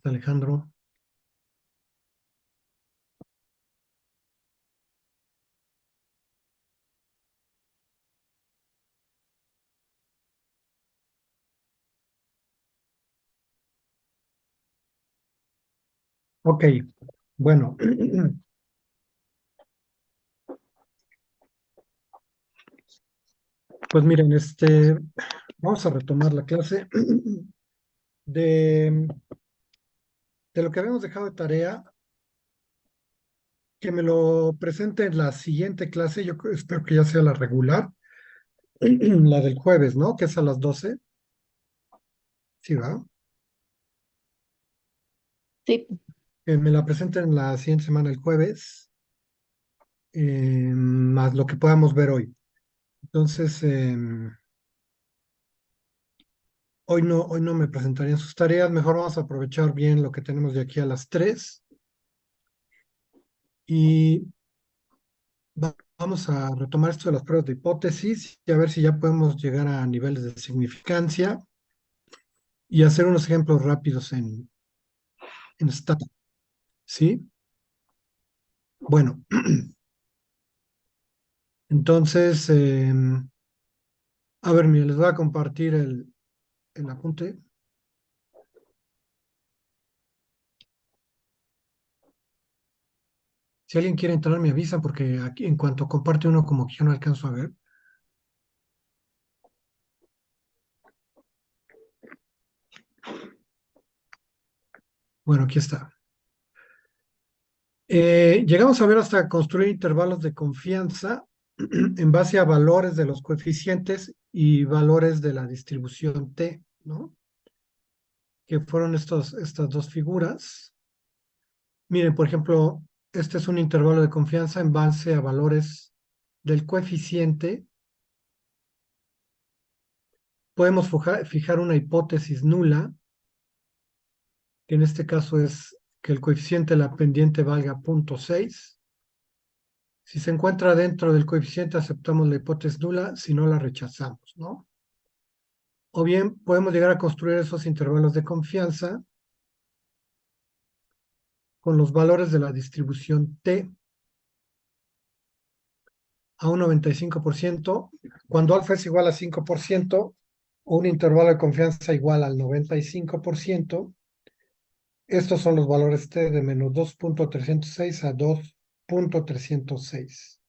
Alejandro. Ok, bueno, pues miren, vamos a retomar la clase de, de lo que habíamos dejado de tarea, que me lo presente en la siguiente clase. Espero que ya sea la regular, la del jueves, ¿no? Que es a las 12. Sí, va. Sí, Que me la presenten la siguiente semana, el jueves, más lo que podamos ver hoy. Entonces, hoy no me presentarían sus tareas. Mejor vamos a aprovechar bien lo que tenemos de aquí a las 3 y vamos a retomar esto de las pruebas de hipótesis y a ver si ya podemos llegar a niveles de significancia y hacer unos ejemplos rápidos en Stata, ¿sí? Bueno, entonces, a ver, mira, les voy a compartir el apunte. Si alguien quiere entrar, me avisan porque aquí en cuanto comparte uno como que yo no alcanzo a ver. Bueno, aquí está. Llegamos a ver hasta construir intervalos de confianza en base a valores de los coeficientes y valores de la distribución T, ¿no? Que fueron estas dos figuras. Miren, por ejemplo, este es un intervalo de confianza en base a valores del coeficiente. Podemos fijar una hipótesis nula, que en este caso es que el coeficiente de la pendiente valga 0.6. Si se encuentra dentro del coeficiente, aceptamos la hipótesis nula, si no la rechazamos, ¿no? O bien podemos llegar a construir esos intervalos de confianza con los valores de la distribución T a un 95%, cuando alfa es igual a 5%, o un intervalo de confianza igual al 95%. Estos son los valores T de menos 2.306 a 2.306.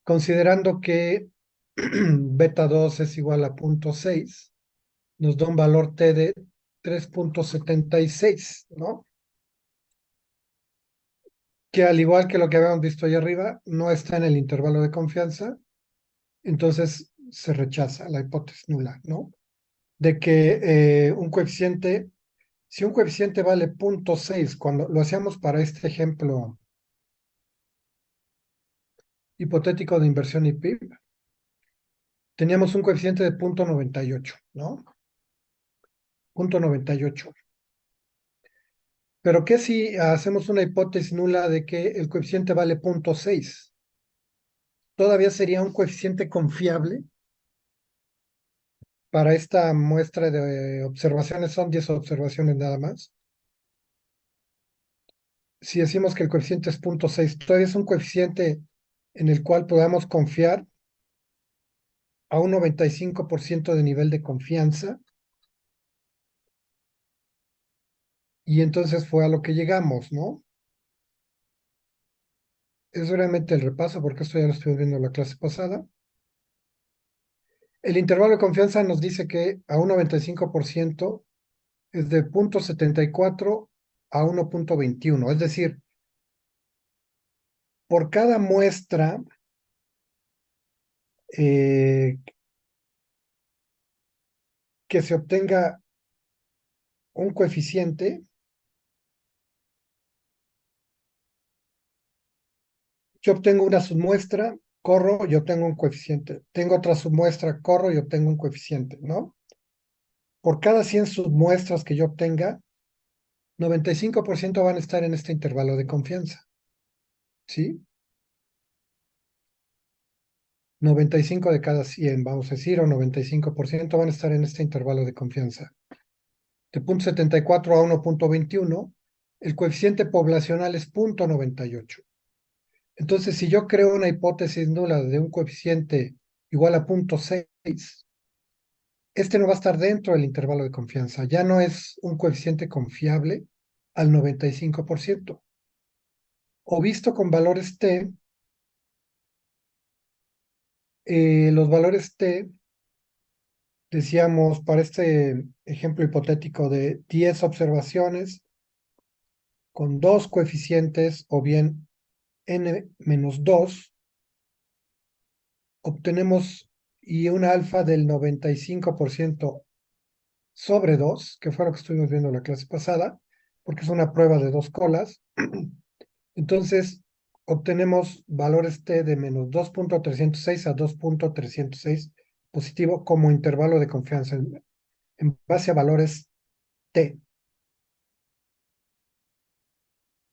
Considerando que beta 2 es igual a 0.6, nos da un valor T de 3.76, ¿no? Que al igual que lo que habíamos visto ahí arriba, no está en el intervalo de confianza, entonces se rechaza la hipótesis nula, ¿no? De que si un coeficiente vale 0.6, cuando lo hacíamos para este ejemplo hipotético de inversión y PIB, teníamos un coeficiente de 0.98, ¿no? 0.98. Pero ¿qué si hacemos una hipótesis nula de que el coeficiente vale 0.6? ¿Todavía sería un coeficiente confiable? Para esta muestra de observaciones, son 10 observaciones nada más. Si decimos que el coeficiente es 0.6, todavía es un coeficiente en el cual podamos confiar a un 95% de nivel de confianza. Y entonces fue a lo que llegamos, ¿no? Es realmente el repaso, porque esto ya lo estuvimos viendo en la clase pasada. El intervalo de confianza nos dice que a un 95% es de 0.74 a 1.21. Es decir, por cada muestra eh, que se obtenga un coeficiente, yo obtengo una submuestra, corro y obtengo un coeficiente. Tengo otra submuestra, corro y obtengo un coeficiente, ¿no? Por cada 100 submuestras que yo obtenga, 95% van a estar en este intervalo de confianza, ¿sí? 95 de cada 100, vamos a decir, o 95% van a estar en este intervalo de confianza. de 0,74 a 1,21, el coeficiente poblacional es 0,98. Entonces, si yo creo una hipótesis nula de un coeficiente igual a 0,6, este no va a estar dentro del intervalo de confianza. Ya no es un coeficiente confiable al 95%. O visto con valores t, los valores t, decíamos, para este ejemplo hipotético de 10 observaciones con dos coeficientes o bien n-2, obtenemos y un alfa del 95% sobre 2, que fue lo que estuvimos viendo en la clase pasada, porque es una prueba de dos colas. Entonces, obtenemos valores t de menos 2,306 a 2,306 positivo como intervalo de confianza en base a valores t.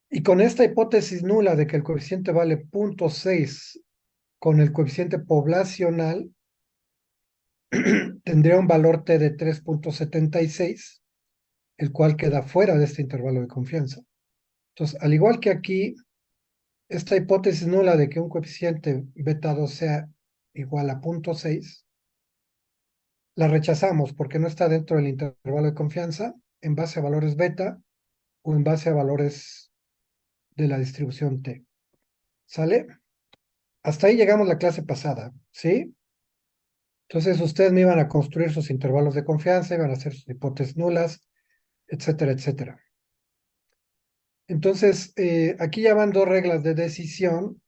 Y con esta hipótesis nula de que el coeficiente vale 0,6 con el coeficiente poblacional, tendría un valor t de 3,76, el cual queda fuera de este intervalo de confianza. Entonces, al igual que aquí, esta hipótesis nula de que un coeficiente beta 2 sea igual a 0,6, la rechazamos porque no está dentro del intervalo de confianza en base a valores beta o en base a valores de la distribución t. ¿Sale? Hasta ahí llegamos la clase pasada, ¿sí? Entonces ustedes me iban a construir sus intervalos de confianza, iban a hacer sus hipótesis nulas, etcétera, etcétera. Entonces, aquí ya van dos reglas de decisión.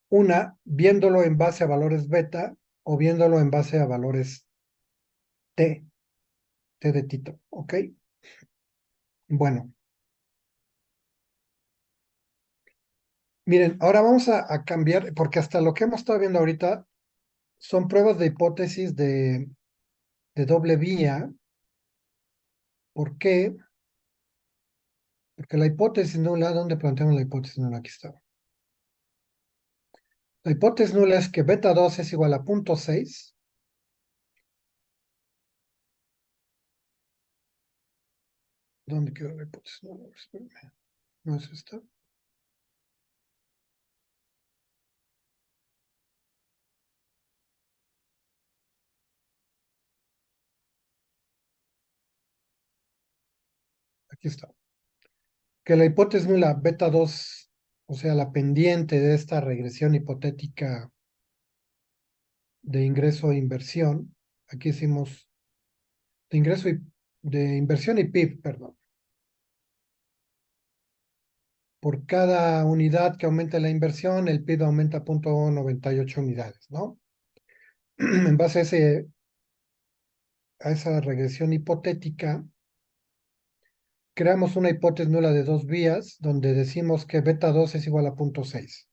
Una, viéndolo en base a valores beta o viéndolo en base a valores t, t de Tito, ¿ok? Bueno, miren, ahora vamos a cambiar, porque hasta lo que hemos estado viendo ahorita son pruebas de hipótesis de doble vía. ¿Por qué? Porque la hipótesis nula, ¿dónde planteamos la hipótesis nula? Aquí está. La hipótesis nula es que beta 2 es igual a 0,6. ¿Dónde quedó la hipótesis nula? Espérame. ¿No es esta? Aquí está. Que la hipótesis nula beta 2, o sea, la pendiente de esta regresión hipotética de ingreso e inversión, aquí hicimos de ingreso y de inversión y PIB, perdón. Por cada unidad que aumenta la inversión, el PIB aumenta 0,98 unidades, ¿no? En base a esa regresión hipotética, creamos una hipótesis nula de dos vías, donde decimos que beta 2 es igual a 0,6.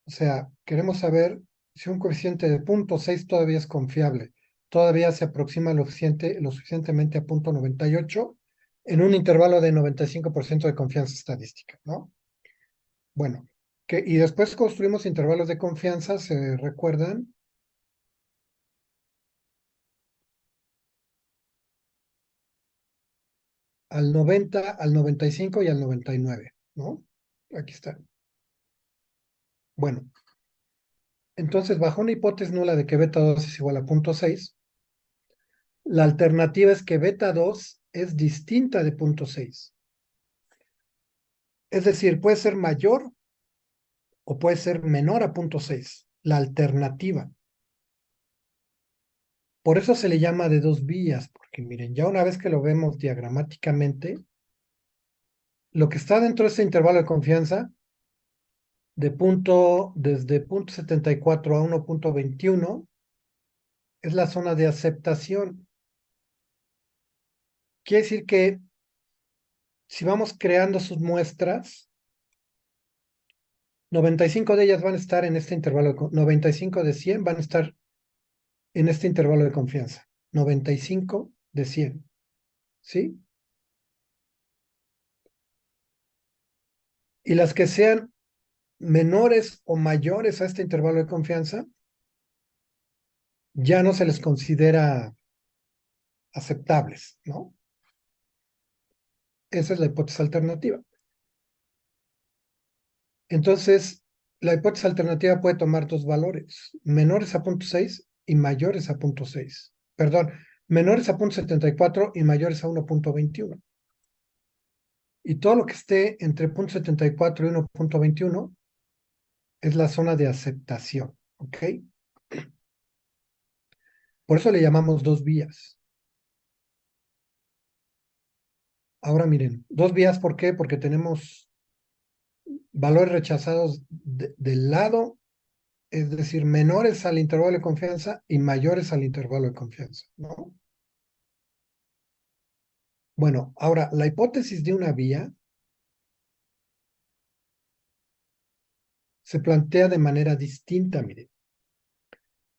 O sea, queremos saber si un coeficiente de 0,6 todavía es confiable, todavía se aproxima lo suficientemente a 0,98 en un intervalo de 95% de confianza estadística, ¿no? Bueno, y después construimos intervalos de confianza, ¿se recuerdan? Al 90, al 95 y al 99, ¿no? Aquí está. Bueno, entonces bajo una hipótesis nula de que beta 2 es igual a 0,6, la alternativa es que beta 2 es distinta de 0,6. Es decir, puede ser mayor o puede ser menor a 0,6. La alternativa. Por eso se le llama de dos vías, porque miren, ya una vez que lo vemos diagramáticamente, lo que está dentro de este intervalo de confianza desde 0,74 a 1,21 es la zona de aceptación. Quiere decir que si vamos creando sus muestras, 95 de ellas van a estar en este intervalo, 95 de 100 van a estar en este intervalo de confianza. 95 de 100, ¿sí? Y las que sean menores o mayores a este intervalo de confianza, ya no se les considera aceptables, ¿no? Esa es la hipótesis alternativa. Entonces, la hipótesis alternativa puede tomar dos valores, menores a 0.6 y mayores a 0.6. Perdón, menores a 0.74 y mayores a 1.21. Y todo lo que esté entre 0.74 y 1.21 es la zona de aceptación, ¿ok? Por eso le llamamos dos vías. Ahora miren, dos vías, ¿por qué? Porque tenemos valores rechazados del lado, es decir, menores al intervalo de confianza y mayores al intervalo de confianza, ¿no? Bueno, ahora, la hipótesis de una vía se plantea de manera distinta, miren.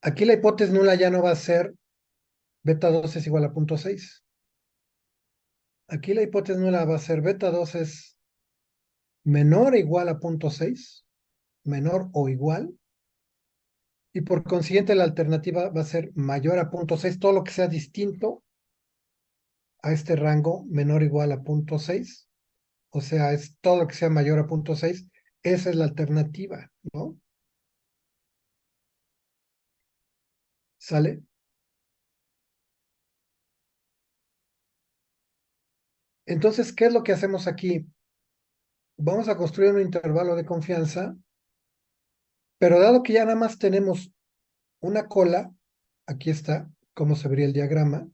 Aquí la hipótesis nula ya no va a ser beta 2 es igual a 0.6. Aquí la hipótesis nula va a ser beta 2 es menor o igual a 0.6, menor o igual, y por consiguiente la alternativa va a ser mayor a 0.6, todo lo que sea distinto a este rango menor o igual a 0.6, o sea, es todo lo que sea mayor a 0.6, esa es la alternativa, ¿no? ¿Sale? Entonces, ¿qué es lo que hacemos aquí? Vamos a construir un intervalo de confianza, pero dado que ya nada más tenemos una cola, aquí está, cómo se vería el diagrama,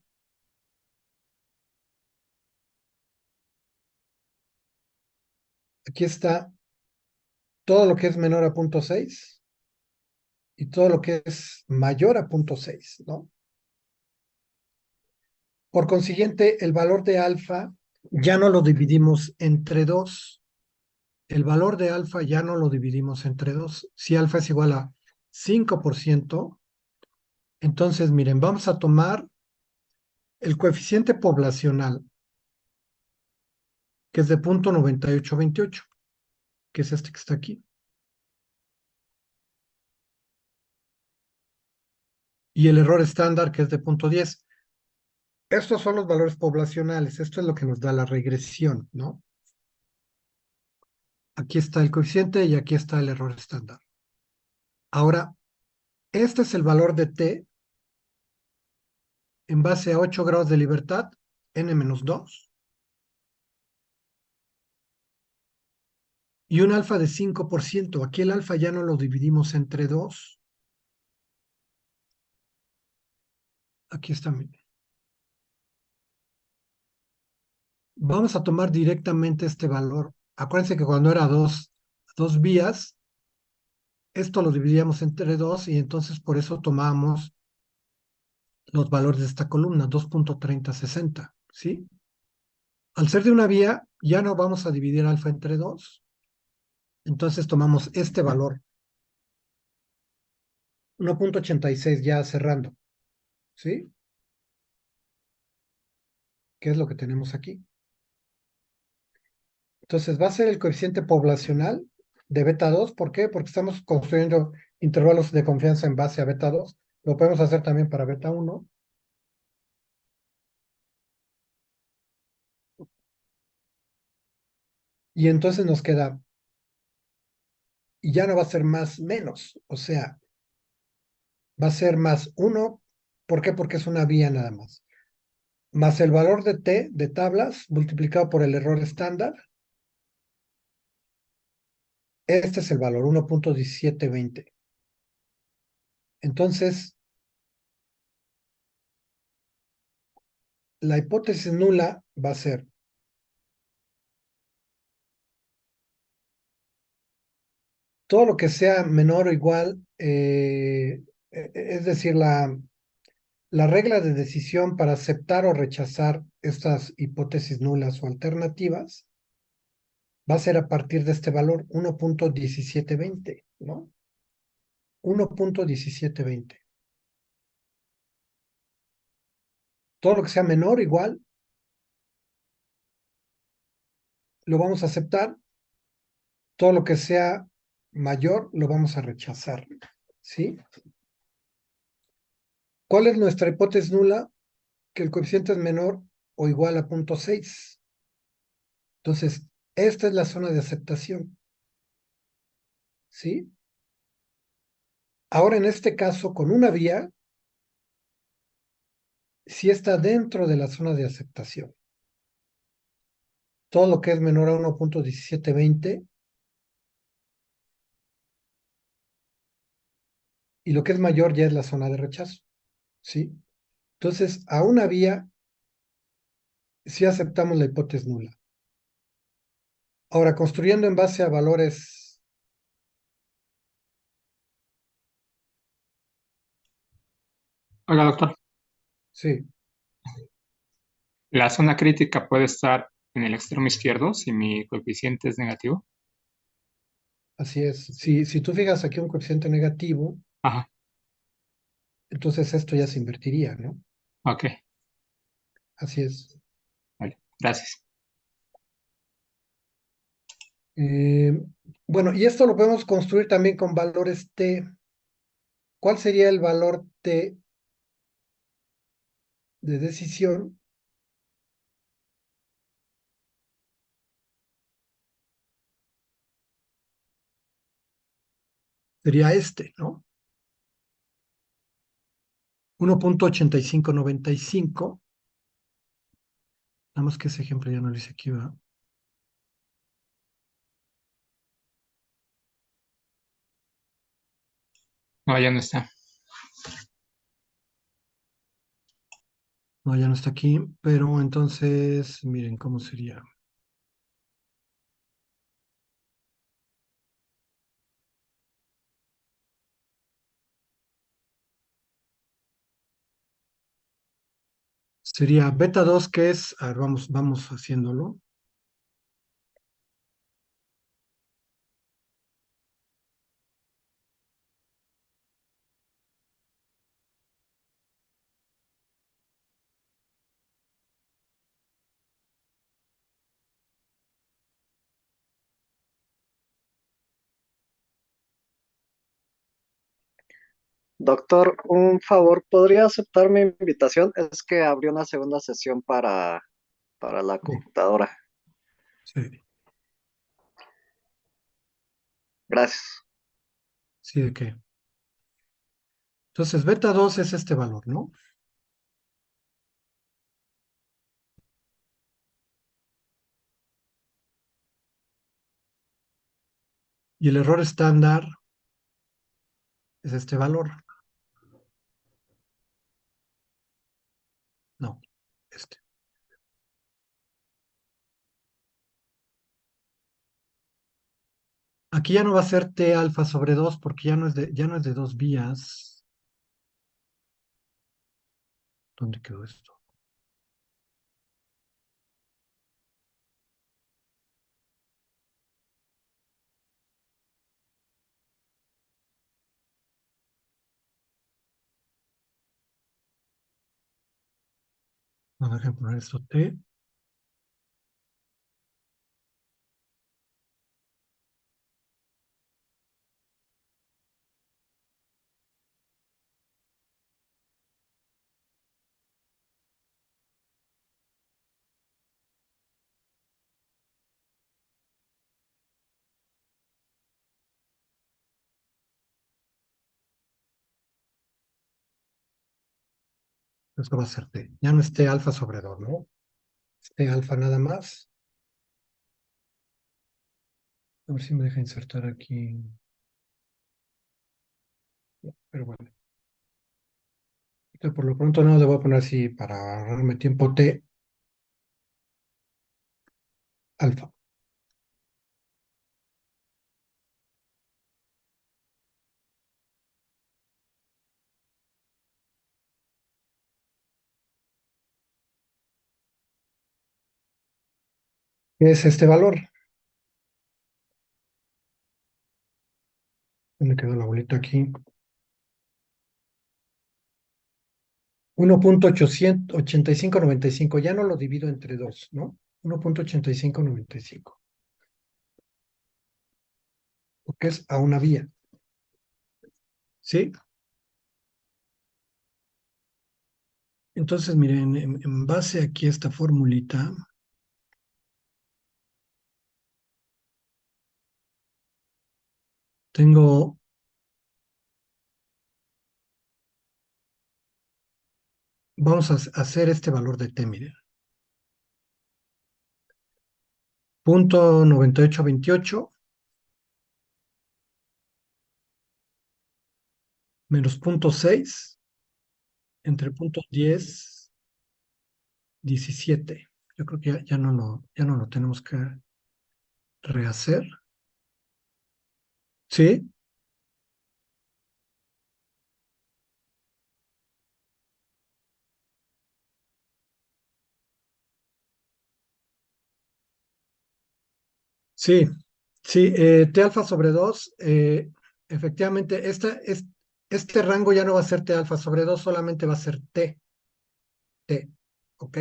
aquí está todo lo que es menor a 0.6 y todo lo que es mayor a 0.6, ¿no? Por consiguiente, el valor de alfa ya no lo dividimos entre dos. El valor de alfa ya no lo dividimos entre dos. Si alfa es igual a 5%, entonces miren, vamos a tomar el coeficiente poblacional, que es de 0.9828, que es este que está aquí. Y el error estándar, que es de 0.10. Estos son los valores poblacionales. Esto es lo que nos da la regresión, ¿no? Aquí está el coeficiente y aquí está el error estándar. Ahora, este es el valor de t en base a 8 grados de libertad, n-2, y un alfa de 5%. Aquí el alfa ya no lo dividimos entre dos. Aquí está. Vamos a tomar directamente este valor. Acuérdense que cuando era dos vías, esto lo dividíamos entre dos y entonces por eso tomamos los valores de esta columna, 2.3060, ¿sí? Al ser de una vía, ya no vamos a dividir alfa entre dos. Entonces tomamos este valor, 1.86 ya cerrando, ¿sí? ¿Qué es lo que tenemos aquí? Entonces va a ser el coeficiente poblacional de beta 2. ¿Por qué? Porque estamos construyendo intervalos de confianza en base a beta 2. Lo podemos hacer también para beta 1. Y entonces nos queda, y ya no va a ser más menos, o sea, va a ser más 1. ¿Por qué? Porque es una vía nada más. Más el valor de t de tablas multiplicado por el error estándar. Este es el valor, 1.1720. Entonces, la hipótesis nula va a ser todo lo que sea menor o igual, es decir, la regla de decisión para aceptar o rechazar estas hipótesis nulas o alternativas va a ser a partir de este valor 1.1720, ¿no? 1.1720. Todo lo que sea menor o igual lo vamos a aceptar, todo lo que sea mayor lo vamos a rechazar, ¿sí? ¿Cuál es nuestra hipótesis nula? que el coeficiente es menor o igual a 0.6. Entonces, esta es la zona de aceptación, ¿sí? Ahora, en este caso, con una vía, sí está dentro de la zona de aceptación. Todo lo que es menor a 1.1720 y lo que es mayor ya es la zona de rechazo, ¿sí? Entonces, a una vía sí aceptamos la hipótesis nula. Ahora, construyendo en base a valores, Oiga, doctor, sí, la zona crítica puede estar en el extremo izquierdo si mi coeficiente es negativo. así es. Si tú fijas aquí un coeficiente negativo, Ajá, entonces esto ya se invertiría, ¿no? ok, Así es. vale, gracias. Eh, bueno, y esto lo podemos construir también con valores t. ¿Cuál sería el valor t de decisión? Sería este, ¿no? 1.8595. Nada más que ese ejemplo ya no lo hice aquí, ¿verdad? No, ya no está. No, ya no está aquí, pero entonces, miren cómo sería. Sería beta 2 que es, a ver, vamos haciéndolo. Doctor, un favor, ¿podría aceptar mi invitación? Es que abrió una segunda sesión para la Sí, computadora. sí, Gracias. sí, ¿de qué? Entonces, beta 2 es este valor, ¿no? Y el error estándar es este valor. No, este. Aquí ya no va a ser T alfa sobre 2 porque ya no es de dos vías. ¿Dónde quedó esto? No, dejen poner esto T. Esto va a ser T. Ya no es T alfa sobre 2, ¿no? Es T alfa nada más. A ver si me deja insertar aquí. No, pero bueno. Entonces, por lo pronto no le voy a poner así para ahorrarme tiempo T alfa. ¿Qué es este valor? ¿Dónde quedó la bolita aquí? 1.8595. Ya no lo divido entre dos, ¿no? 1.8595. Porque es a una vía. ¿Sí? Entonces, miren, en base aquí a esta formulita, tengo, vamos a hacer este valor de t, miren. Punto 9828 menos punto 6 entre punto 10, 17. Yo creo que ya no lo tenemos que rehacer. ¿Sí? Sí, sí, T alfa sobre 2, efectivamente, este rango ya no va a ser T alfa sobre 2, solamente va a ser T, ¿ok?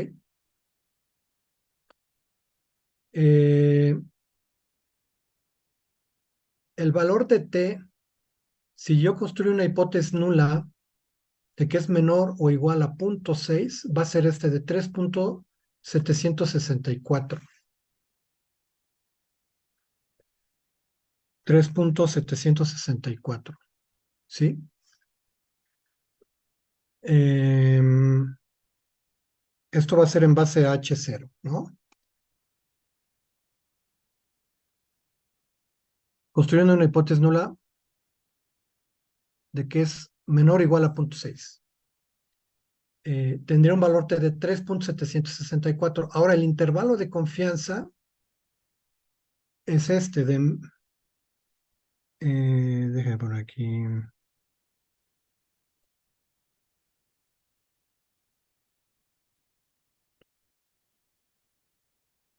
Eh, el valor de T, si yo construyo una hipótesis nula de que es menor o igual a 0.6, va a ser este de 3.764. 3.764, ¿sí? Esto va a ser en base a H0, ¿no? Construyendo una hipótesis nula de que es menor o igual a 0.6. Tendría un valor T de 3.764. Ahora, el intervalo de confianza es este de... déjenme poner aquí...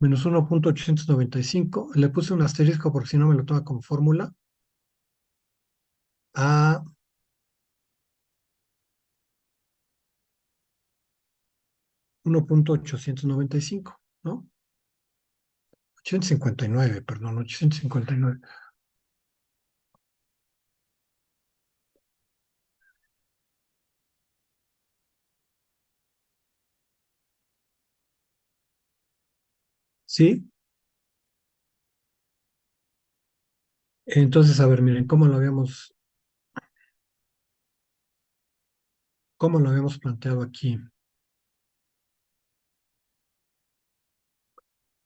Menos 1.895. Le puse un asterisco porque si no me lo toma como fórmula. A 1.895, ¿no? 859, perdón, 859. ¿Sí? Entonces, a ver, miren, cómo lo habíamos planteado aquí?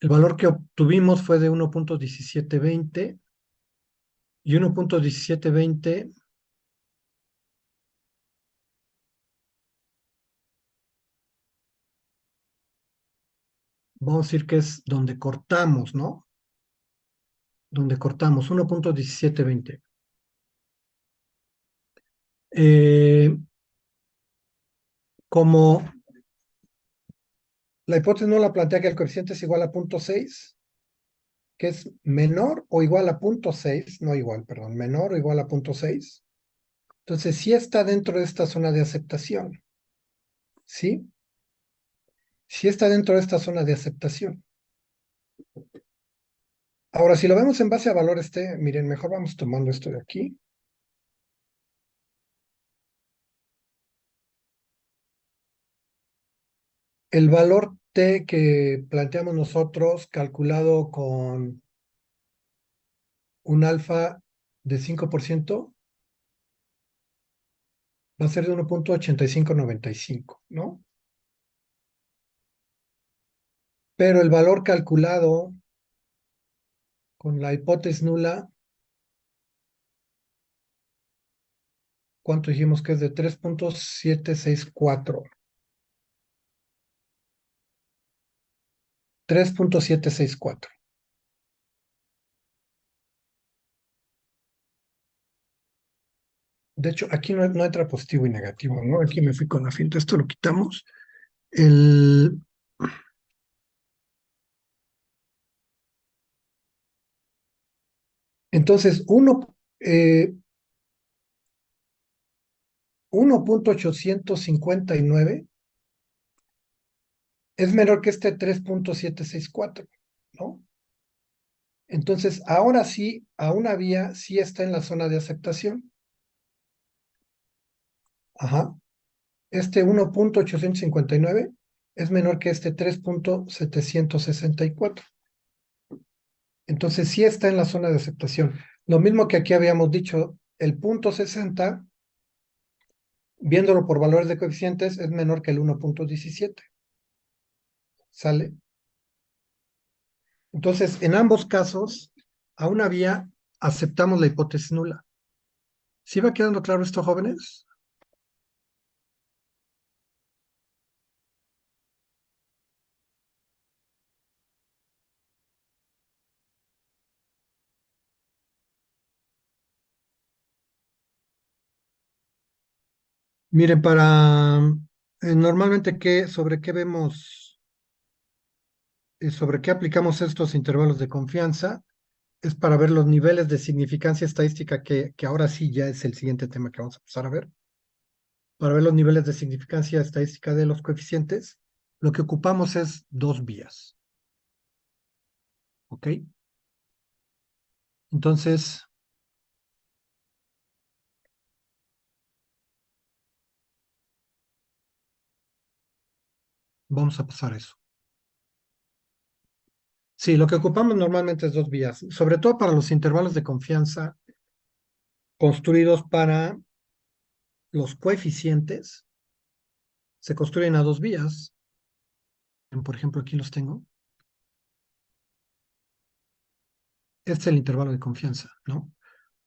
El valor que obtuvimos fue de 1.1720 y 1.1720 vamos a decir que es donde cortamos, ¿no? Donde cortamos, 1.1720. Como la hipótesis no la plantea que el coeficiente es igual a 0.6, que es menor o igual a 0.6, no igual, perdón, menor o igual a 0.6, entonces sí está dentro de esta zona de aceptación, ¿sí? Sí está dentro de esta zona de aceptación. Ahora, si lo vemos en base a valores T, miren, mejor vamos tomando esto de aquí. El valor T que planteamos nosotros, calculado con un alfa de 5%, va a ser de 1.8595, ¿no? Pero el valor calculado con la hipótesis nula, ¿cuánto dijimos que es de 3.764? 3.764. De hecho, aquí no entra positivo y negativo, ¿no? Aquí me fui con la finta, esto lo quitamos. El, entonces, 1.859 es menor que este 3.764, ¿no? Entonces, ahora sí, a una vía sí está en la zona de aceptación. Ajá. Este 1.859 es menor que este 3.764. Entonces sí está en la zona de aceptación. Lo mismo que aquí habíamos dicho, el punto 60, viéndolo por valores de coeficientes, es menor que el 1.17. ¿Sale? Entonces, en ambos casos, a una vía aceptamos la hipótesis nula. ¿Sí va quedando claro esto, jóvenes? Miren, normalmente sobre qué vemos, sobre qué aplicamos estos intervalos de confianza, es para ver los niveles de significancia estadística, que ahora sí ya es el siguiente tema que vamos a pasar a ver. Para ver los niveles de significancia estadística de los coeficientes, lo que ocupamos es dos vías. ¿Ok? Entonces, vamos a pasar a eso. Sí, lo que ocupamos normalmente es dos vías, sobre todo para los intervalos de confianza construidos para los coeficientes, se construyen a dos vías. Por ejemplo, aquí los tengo. Este es el intervalo de confianza, ¿no?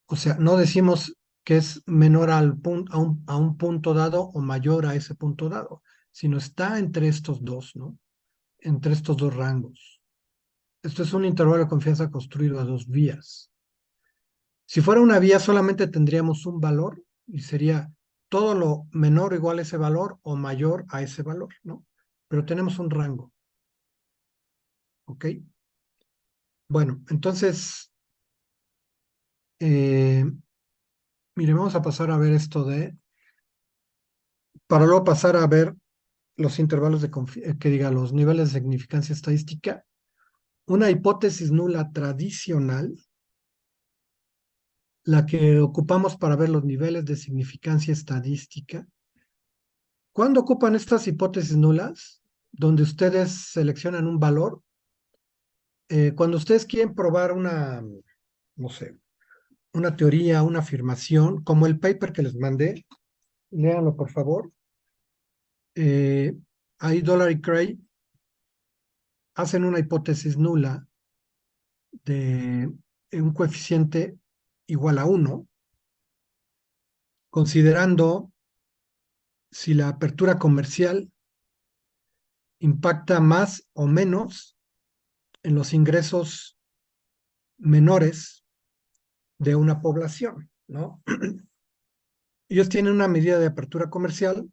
O sea, no decimos que es menor a un punto dado o mayor a ese punto dado, sino está entre estos dos, ¿no? Entre estos dos rangos. Esto es un intervalo de confianza construido a dos vías. Si fuera una vía, solamente tendríamos un valor y sería todo lo menor o igual a ese valor o mayor a ese valor, ¿no? Pero tenemos un rango, ¿ok? Bueno, entonces, eh, mire, vamos a pasar a ver para luego pasar a ver los intervalos que diga, los niveles de significancia estadística. Una hipótesis nula tradicional, la que ocupamos para ver los niveles de significancia estadística. ¿Cuándo ocupan estas hipótesis nulas? Donde ustedes seleccionan un valor. Cuando ustedes quieren probar no sé, una teoría, una afirmación, como el paper que les mandé, léanlo por favor. Ahí Dollar y Cray hacen una hipótesis nula de un coeficiente igual a 1, considerando si la apertura comercial impacta más o menos en los ingresos menores de una población, ¿no? Ellos tienen una medida de apertura comercial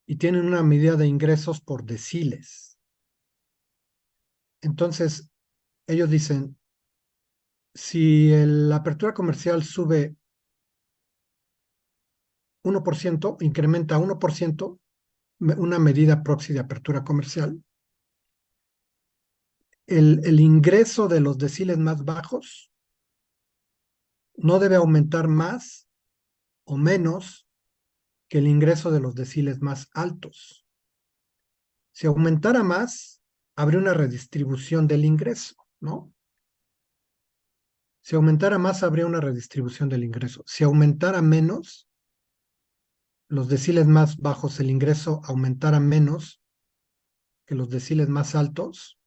y tienen una medida de ingresos por deciles. Entonces, ellos dicen, si la apertura comercial sube 1%, incrementa 1%, una medida proxy de apertura comercial, el ingreso de los deciles más bajos no debe aumentar más o menos que el ingreso de los deciles más altos. Si aumentara más, habría una redistribución del ingreso, ¿no? Si aumentara más, habría una redistribución del ingreso. Si aumentara menos, los deciles más bajos, el ingreso aumentara menos que los deciles más altos.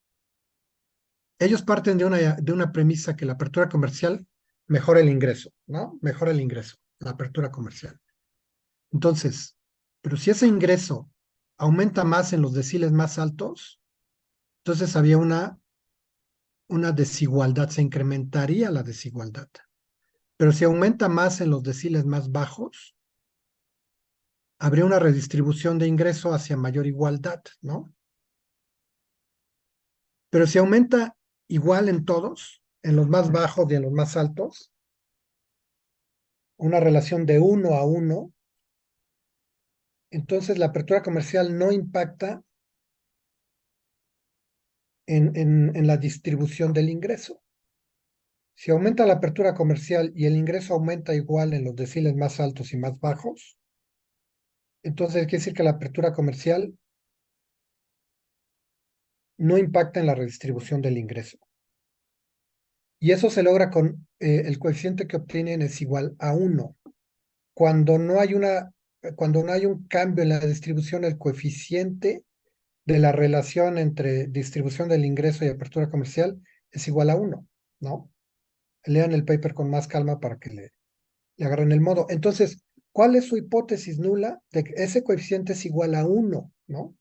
Ellos parten de una premisa que la apertura comercial mejora el ingreso, ¿no? Mejora el ingreso, la apertura comercial. Entonces, pero si ese ingreso aumenta más en los deciles más altos, entonces había una desigualdad, se incrementaría la desigualdad. Pero si aumenta más en los deciles más bajos, habría una redistribución de ingreso hacia mayor igualdad, ¿no? Pero si aumenta igual en todos, en los más bajos y en los más altos, una relación de 1 a 1, entonces la apertura comercial no impacta en la distribución del ingreso. Si aumenta la apertura comercial y el ingreso aumenta igual en los deciles más altos y más bajos, Entonces, quiere decir que la apertura comercial no impacta en la redistribución del ingreso. Y eso se logra con el coeficiente que obtienen es igual a 1. Cuando no hay cuando no hay un cambio en la distribución, el coeficiente de la relación entre distribución del ingreso y apertura comercial es igual a 1, ¿no? Lean el paper con más calma para que le agarren el modo. Entonces, ¿cuál es su hipótesis nula? De que ese coeficiente es igual a 1, ¿no?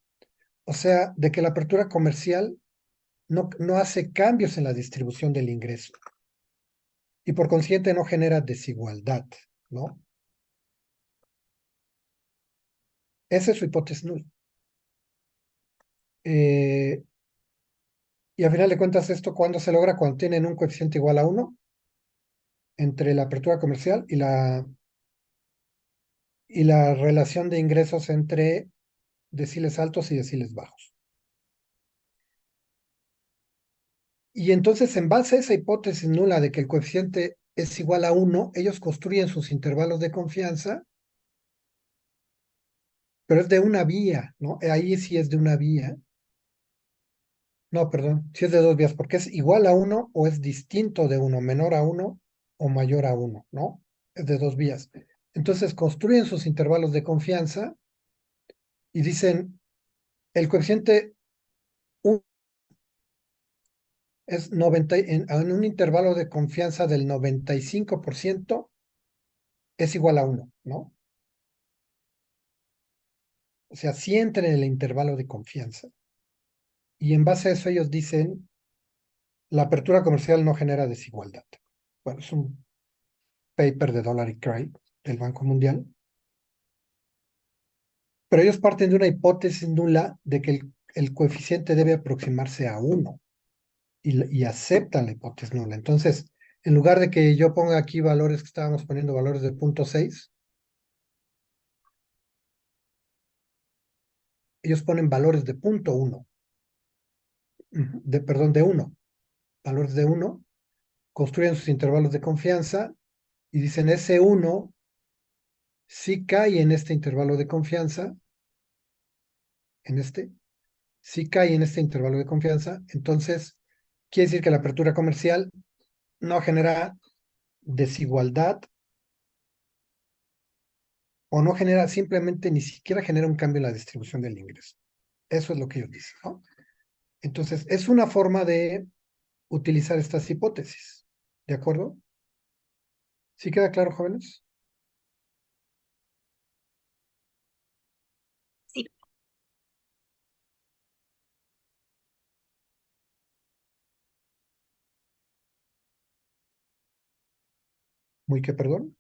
O sea, de que la apertura comercial no hace cambios en la distribución del ingreso y por consiguiente no genera desigualdad, ¿no? Esa es su hipótesis nula. Y a final de cuentas, ¿esto cuándo se logra? Cuando tienen un coeficiente igual a 1 entre la apertura comercial y la relación de ingresos entre deciles altos y deciles bajos. Y entonces, en base a esa hipótesis nula de que el coeficiente es igual a 1, ellos construyen sus intervalos de confianza, pero es de una vía, ¿no? Ahí sí es de una vía. No, perdón, sí es de dos vías, porque es igual a 1 o es distinto de 1, menor a 1 o mayor a 1, ¿no? Es de dos vías. Entonces construyen sus intervalos de confianza y dicen, el coeficiente 1 es 90, en un intervalo de confianza del 95% es igual a 1, ¿no? O sea, sí entra en el intervalo de confianza. Y en base a eso ellos dicen, la apertura comercial no genera desigualdad. Bueno, es un paper de Dollar y Craig del Banco Mundial. Pero ellos parten de una hipótesis nula de que el coeficiente debe aproximarse a 1 y aceptan la hipótesis nula. Entonces, en lugar de que yo ponga aquí valores que estábamos poniendo valores de 0.6, ellos ponen valores de 0.1, perdón, de 1, valores de 1, construyen sus intervalos de confianza y dicen ese 1 sí cae en este intervalo de confianza, en este, sí cae en este intervalo de confianza, entonces quiere decir que la apertura comercial no genera desigualdad o no genera, simplemente ni siquiera genera un cambio en la distribución del ingreso. Eso es lo que ellos dicen, ¿no? Entonces, es una forma de utilizar estas hipótesis. ¿De acuerdo? ¿Sí queda claro, jóvenes? Sí. Muy que perdón.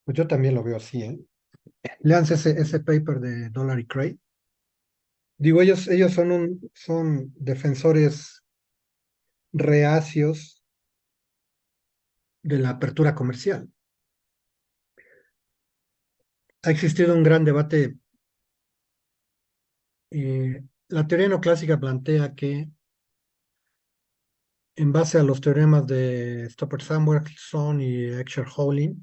Pues yo también lo veo así, ¿eh? Leanse ese paper de Dollar y Craig. Digo, ellos son defensores reacios de la apertura comercial. Ha existido un gran debate. La teoría neoclásica plantea que, en base a los teoremas de Stopper-Samuelson y Escher-Hawley,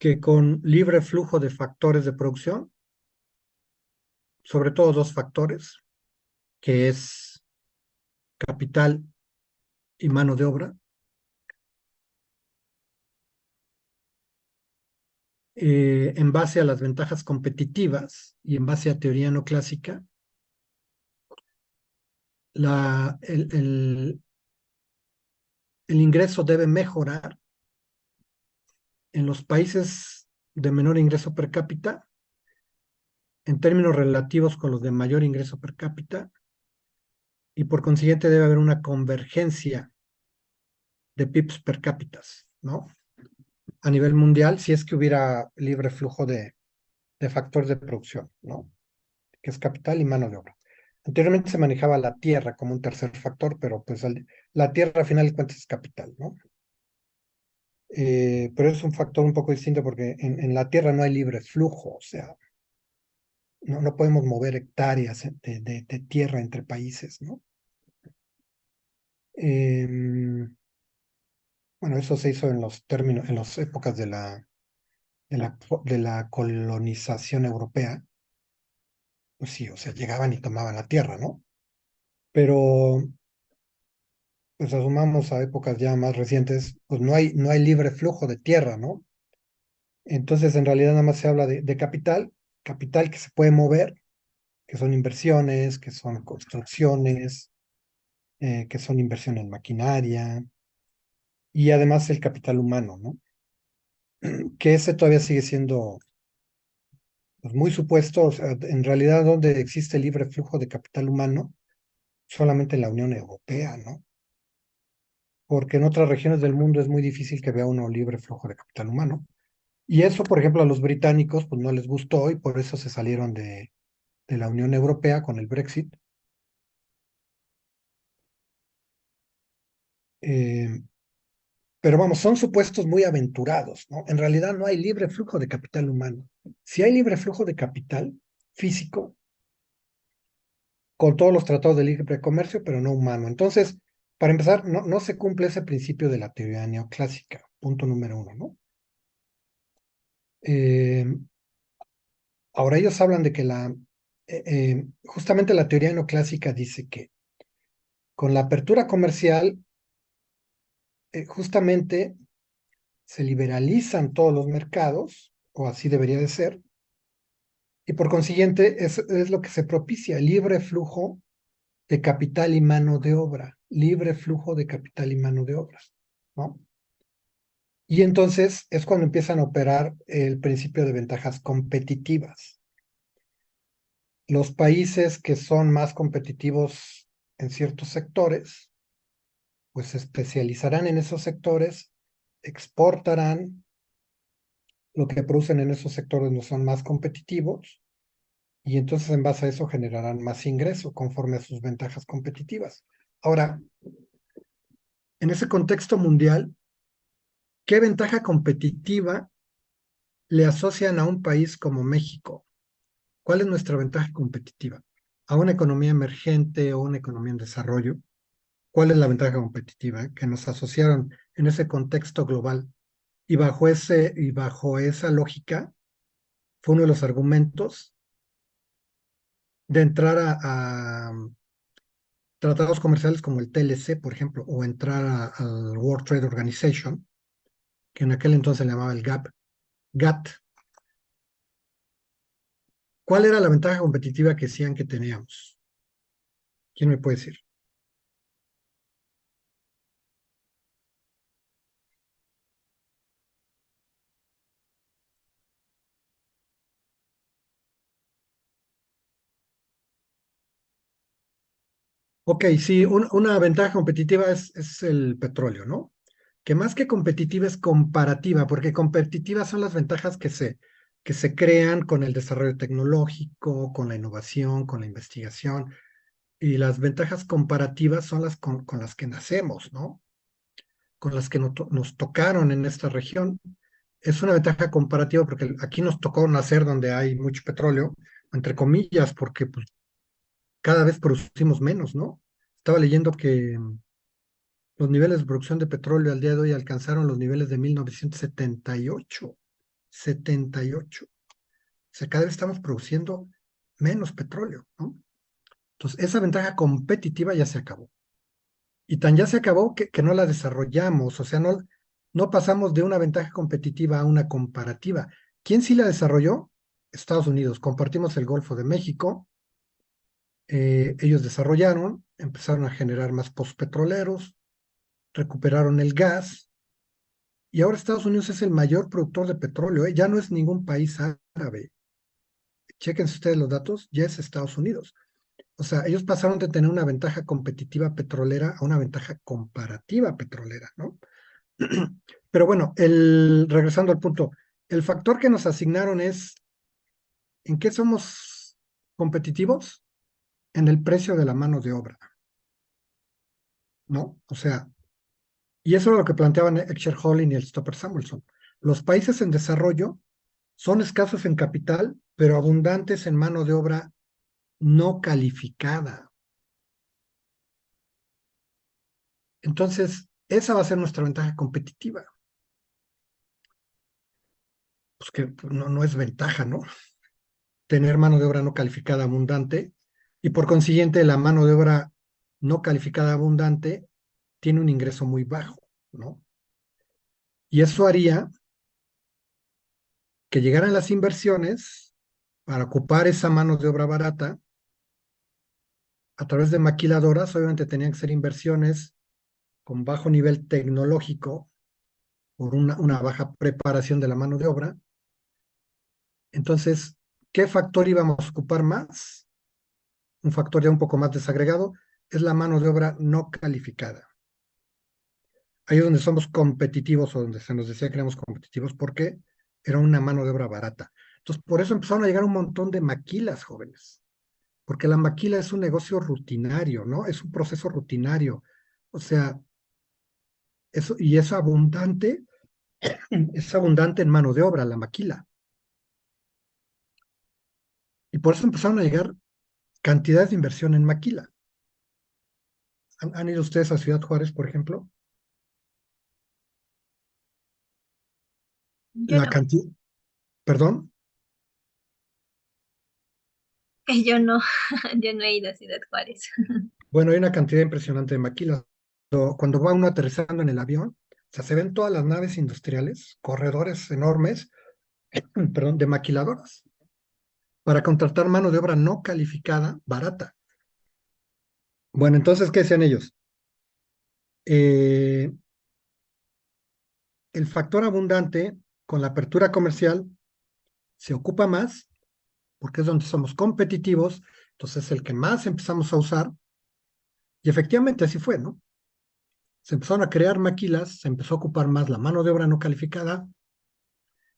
que con libre flujo de factores de producción, sobre todo dos factores, que es capital y mano de obra, en base a las ventajas competitivas y en base a teoría no clásica, el ingreso debe mejorar en los países de menor ingreso per cápita, en términos relativos con los de mayor ingreso per cápita, y por consiguiente debe haber una convergencia de PIBs per cápitas, ¿no? A nivel mundial, si es que hubiera libre flujo de factores de producción, ¿no? Que es capital y mano de obra. Anteriormente se manejaba la tierra como un tercer factor, pero pues la tierra al final de cuentas es capital, ¿no? pero es un factor un poco distinto porque en la tierra no hay libre flujo, o sea, no podemos mover hectáreas de tierra entre países, ¿no? Em, bueno, eso se hizo en los términos, en las épocas de la colonización europea, pues sí, o sea, llegaban y tomaban la tierra, ¿no? Pero, pues asumamos a épocas ya más recientes, pues no hay libre flujo de tierra, ¿no? Entonces, en realidad nada más se habla de capital, capital que se puede mover, que son inversiones, que son construcciones, que son inversión en maquinaria, y además el capital humano, ¿no? Que ese todavía sigue siendo pues, muy supuesto, o sea, en realidad donde existe libre flujo de capital humano, solamente en la Unión Europea, ¿no? Porque en otras regiones del mundo es muy difícil que vea uno libre flujo de capital humano. Y eso, por ejemplo, a los británicos pues no les gustó y por eso se salieron de la Unión Europea con el Brexit. Eh, pero vamos, son supuestos muy aventurados, ¿no? En realidad no hay libre flujo de capital humano. Si hay libre flujo de capital físico, con todos los tratados de libre comercio, pero no humano. Entonces, para empezar, no se cumple ese principio de la teoría neoclásica, punto número uno, ¿no? Eh, ahora ellos hablan de que justamente la teoría neoclásica dice que con la apertura comercial, justamente se liberalizan todos los mercados, o así debería de ser, y por consiguiente es lo que se propicia, libre flujo de capital y mano de obra, libre flujo de capital y mano de obra, ¿no? Y entonces es cuando empiezan a operar el principio de ventajas competitivas. Los países que son más competitivos en ciertos sectores, pues se especializarán en esos sectores, exportarán lo que producen en esos sectores no son más competitivos y entonces en base a eso generarán más ingreso conforme a sus ventajas competitivas. Ahora, en ese contexto mundial, ¿qué ventaja competitiva le asocian a un país como México? ¿Cuál es nuestra ventaja competitiva? A una economía emergente o una economía en desarrollo, ¿cuál es la ventaja competitiva que nos asociaron en ese contexto global? Y bajo esa lógica fue uno de los argumentos de entrar a tratados comerciales como el TLC, por ejemplo, o entrar al World Trade Organization, que en aquel entonces se llamaba el GATT. ¿Cuál era la ventaja competitiva que decían que teníamos? ¿Quién me puede decir? Ok, sí, una ventaja competitiva es el petróleo, ¿no? Que más que competitiva es comparativa, porque competitivas son las ventajas que se crean con el desarrollo tecnológico, con la innovación, con la investigación, y las ventajas comparativas son las con las que nacemos, ¿no? Con las que nos tocaron en esta región. Es una ventaja comparativa porque aquí nos tocó nacer donde hay mucho petróleo, entre comillas, porque pues, cada vez producimos menos, ¿no? Estaba leyendo que los niveles de producción de petróleo al día de hoy alcanzaron los niveles de 1978. 78. O sea, cada vez estamos produciendo menos petróleo, ¿no? Entonces, esa ventaja competitiva ya se acabó. Y tan ya se acabó que no la desarrollamos, o sea, no pasamos de una ventaja competitiva a una comparativa. ¿Quién sí la desarrolló? Estados Unidos. Compartimos el Golfo de México, ellos desarrollaron, empezaron a generar más pozos petroleros, recuperaron el gas, y ahora Estados Unidos es el mayor productor de petróleo, ¿eh? Ya no es ningún país árabe. Chequense ustedes los datos, ya es Estados Unidos. O sea, ellos pasaron de tener una ventaja competitiva petrolera a una ventaja comparativa petrolera, ¿no? Pero bueno, regresando al punto, el factor que nos asignaron es ¿en qué somos competitivos? En el precio de la mano de obra, ¿no? O sea, Y eso es lo que planteaban Excher-Holling y el Stopper-Samuelson. Los países en desarrollo son escasos en capital, pero abundantes en mano de obra no calificada. Entonces, esa va a ser nuestra ventaja competitiva. Pues que no es ventaja, ¿no? Tener mano de obra no calificada abundante y por consiguiente la mano de obra no calificada abundante tiene un ingreso muy bajo, ¿no? Y eso haría que llegaran las inversiones para ocupar esa mano de obra barata a través de maquiladoras. Obviamente tenían que ser inversiones con bajo nivel tecnológico por una baja preparación de la mano de obra. Entonces, ¿qué factor íbamos a ocupar más? Un factor ya un poco más desagregado es la mano de obra no calificada. Ahí es donde somos competitivos o donde se nos decía que éramos competitivos porque era una mano de obra barata. Entonces, por eso empezaron a llegar un montón de maquilas, jóvenes, porque la maquila es un negocio rutinario, ¿no? Es un proceso rutinario. O sea, eso, y es abundante en mano de obra, la maquila. Y por eso empezaron a llegar cantidades de inversión en maquila. ¿Han ido ustedes a Ciudad Juárez, por ejemplo? Yo La no, cantidad, perdón, que yo no, yo no he ido a Ciudad Juárez. bueno, hay una cantidad impresionante de maquilas. Cuando va uno aterrizando en el avión, o sea, se ven todas las naves industriales, corredores enormes, perdón, de maquiladoras, para contratar mano de obra no calificada, barata. Bueno, entonces, ¿qué decían ellos? Eh, el factor abundante con la apertura comercial se ocupa más porque es donde somos competitivos, entonces es el que más empezamos a usar, y efectivamente así fue, ¿no? Se empezaron a crear maquilas, se empezó a ocupar más la mano de obra no calificada,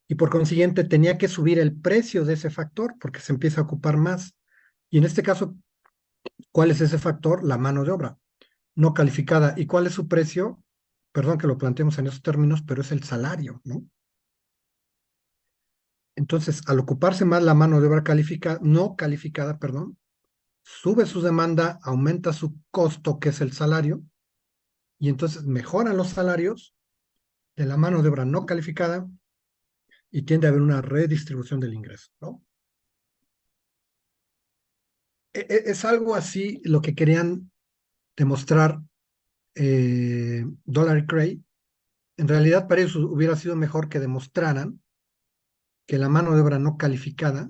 y por consiguiente tenía que subir el precio de ese factor porque se empieza a ocupar más. Y en este caso, ¿cuál es ese factor? La mano de obra no calificada. ¿Y cuál es su precio? Perdón que lo planteemos en esos términos, pero es el salario, ¿no? Entonces, al ocuparse más la mano de obra calificada, no calificada, perdón, sube su demanda, aumenta su costo, que es el salario, y entonces mejoran los salarios de la mano de obra no calificada y tiende a haber una redistribución del ingreso, ¿no? Es algo así lo que querían demostrar Dollar y Cray. En realidad, para ellos hubiera sido mejor que demostraran que la mano de obra no calificada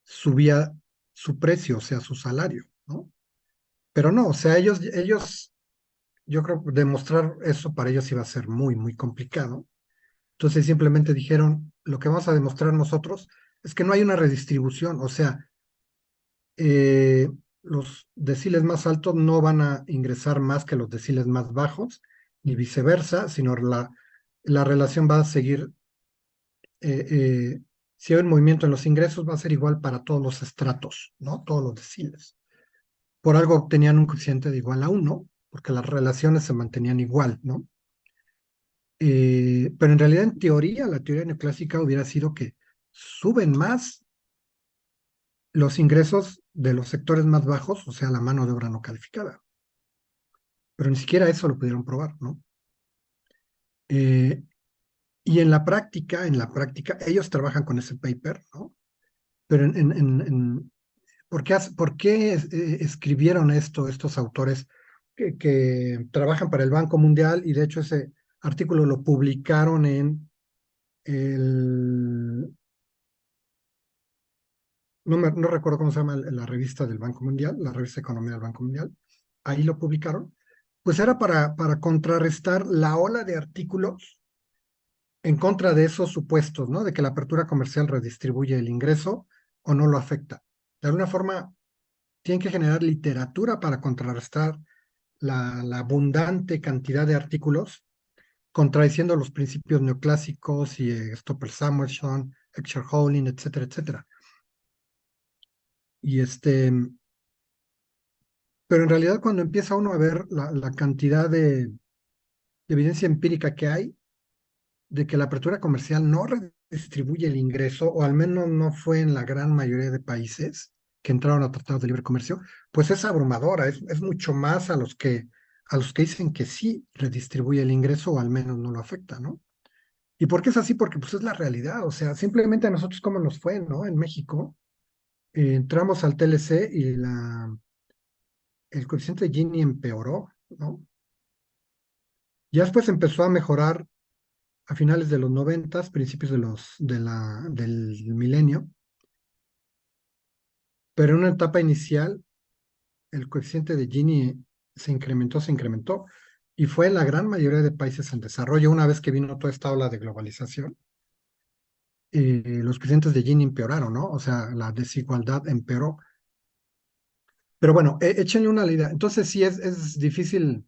subía su precio, o sea, su salario, ¿no? Pero no, o sea, yo creo que demostrar eso para ellos iba a ser muy, muy complicado. Entonces simplemente dijeron, lo que vamos a demostrar nosotros es que no hay una redistribución, o sea, eh, los deciles más altos no van a ingresar más que los deciles más bajos, ni viceversa, sino la relación va a seguir, eh, eh, si hay un movimiento en los ingresos, va a ser igual para todos los estratos, ¿no? Todos los deciles. Por algo tenían un coeficiente de igual a 1, porque las relaciones se mantenían igual, ¿no? Pero en realidad, en teoría, la teoría neoclásica hubiera sido que suben más los ingresos de los sectores más bajos, o sea, la mano de obra no calificada. Pero ni siquiera eso lo pudieron probar, ¿no? Eh, y en la práctica, ellos trabajan con ese paper, ¿no? Pero ¿por qué escribieron esto estos autores que trabajan para el Banco Mundial? Y de hecho ese artículo lo publicaron en el, no recuerdo cómo se llama la revista del Banco Mundial, la revista de Economía del Banco Mundial, ahí lo publicaron, pues era para contrarrestar la ola de artículos en contra de esos supuestos, ¿no? De que la apertura comercial redistribuye el ingreso o no lo afecta. De alguna forma, tienen que generar literatura para contrarrestar la abundante cantidad de artículos contradiciendo los principios neoclásicos y Stopper-Samuelson, Excher-Holling, etcétera, etcétera. Y pero en realidad cuando empieza uno a ver la cantidad evidencia empírica que hay de que la apertura comercial no redistribuye el ingreso, o al menos no fue en la gran mayoría de países que entraron a tratados de libre comercio, pues es abrumadora, es mucho más a los que dicen que sí redistribuye el ingreso o al menos no lo afecta, ¿no? ¿Y por qué es así? Porque pues es la realidad, o sea, simplemente a nosotros cómo nos fue, ¿no? En México, entramos al TLC y el coeficiente de Gini empeoró, ¿no? Ya después empezó a mejorar a finales de los 90, principios del milenio, pero en una etapa inicial el coeficiente de Gini se incrementó, y fue en la gran mayoría de países en desarrollo, una vez que vino toda esta ola de globalización, los coeficientes de Gini empeoraron, ¿no? O sea, la desigualdad empeoró. Pero bueno, échenle una leída. Entonces sí es difícil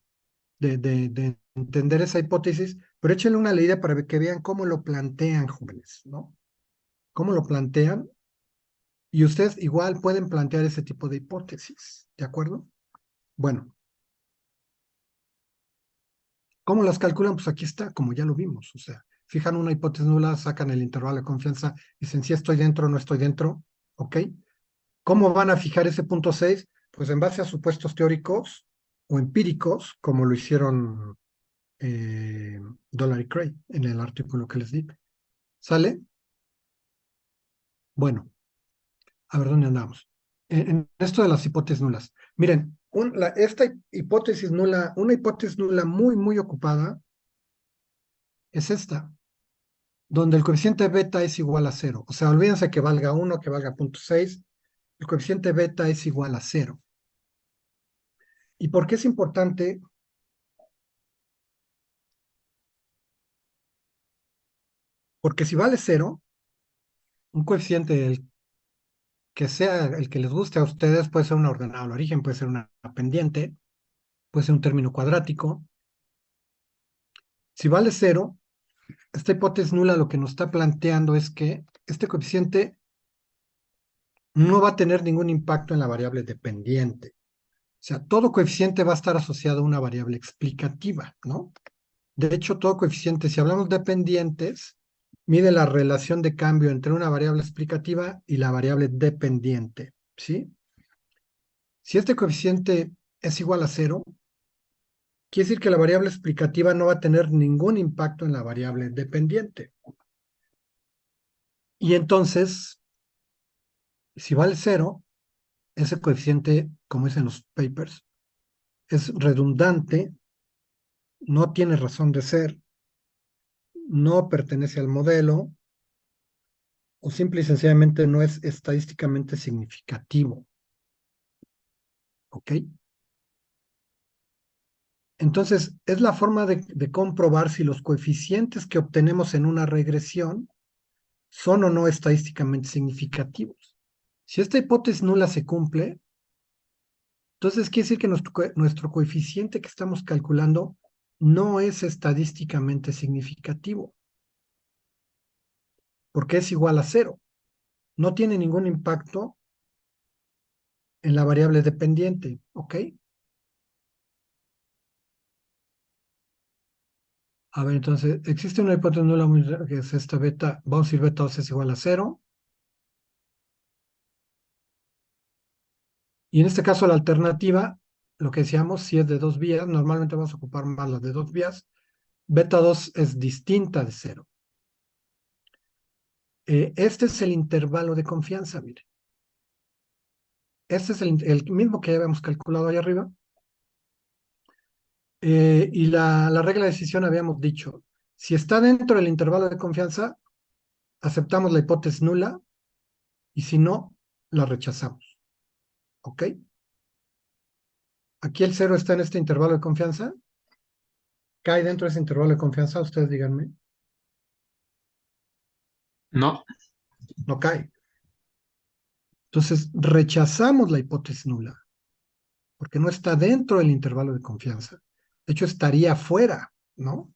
de entender esa hipótesis, pero échenle una leída para que vean cómo lo plantean, jóvenes, ¿no? Cómo lo plantean, y ustedes igual pueden plantear ese tipo de hipótesis, ¿de acuerdo? Bueno, ¿cómo las calculan? Pues aquí está, como ya lo vimos, o sea, fijan una hipótesis nula, sacan el intervalo de confianza, dicen si estoy dentro o no estoy dentro, ¿ok? ¿Cómo van a fijar ese punto 6? Pues en base a supuestos teóricos o empíricos, como lo hicieron Dollar y Cray en el artículo que les di. ¿Sale? Bueno, a ver dónde andamos. En esto de las hipótesis nulas. Miren, esta hipótesis nula, una hipótesis nula muy, muy ocupada es esta, donde el coeficiente beta es igual a 0. O sea, olvídense que valga 1, que valga 0.6. El coeficiente beta es igual a 0. ¿Y por qué es importante? Porque si vale 0, un coeficiente que sea el que les guste a ustedes, puede ser una ordenada al origen, puede ser una pendiente, puede ser un término cuadrático. Si vale 0, esta hipótesis nula lo que nos está planteando es que este coeficiente no va a tener ningún impacto en la variable dependiente. O sea, todo coeficiente va a estar asociado a una variable explicativa, ¿no? De hecho, todo coeficiente, si hablamos de dependientes, mide la relación de cambio entre una variable explicativa y la variable dependiente, ¿sí? Si este coeficiente es igual a 0, quiere decir que la variable explicativa no va a tener ningún impacto en la variable dependiente. Y entonces, si vale 0, ese coeficiente, como dicen los papers, es redundante, no tiene razón de ser, no pertenece al modelo, o simple y sencillamente no es estadísticamente significativo. ¿Ok? Entonces, es la forma de comprobar si los coeficientes que obtenemos en una regresión son o no estadísticamente significativos. Si esta hipótesis nula se cumple, entonces quiere decir que nuestro coeficiente que estamos calculando no es estadísticamente significativo, porque es igual a 0. No tiene ningún impacto en la variable dependiente, ¿ok? A ver, entonces, existe una hipótesis nula muy rara, que es esta beta, vamos a decir beta 2 es igual a 0. Y en este caso la alternativa, lo que decíamos, si es de 2 vías, normalmente vamos a ocupar más las de 2 vías. Beta 2 es distinta de 0. Este es el intervalo de confianza, mire. Este es el mismo que ya habíamos calculado ahí arriba. Y la regla de decisión habíamos dicho, si está dentro del intervalo de confianza, aceptamos la hipótesis nula, y si no, la rechazamos. ¿Ok? Aquí el 0 está en este intervalo de confianza. ¿Cae dentro de ese intervalo de confianza? Ustedes díganme. No, No cae. Entonces, rechazamos la hipótesis nula, porque no está dentro del intervalo de confianza. De hecho, estaría fuera, ¿no?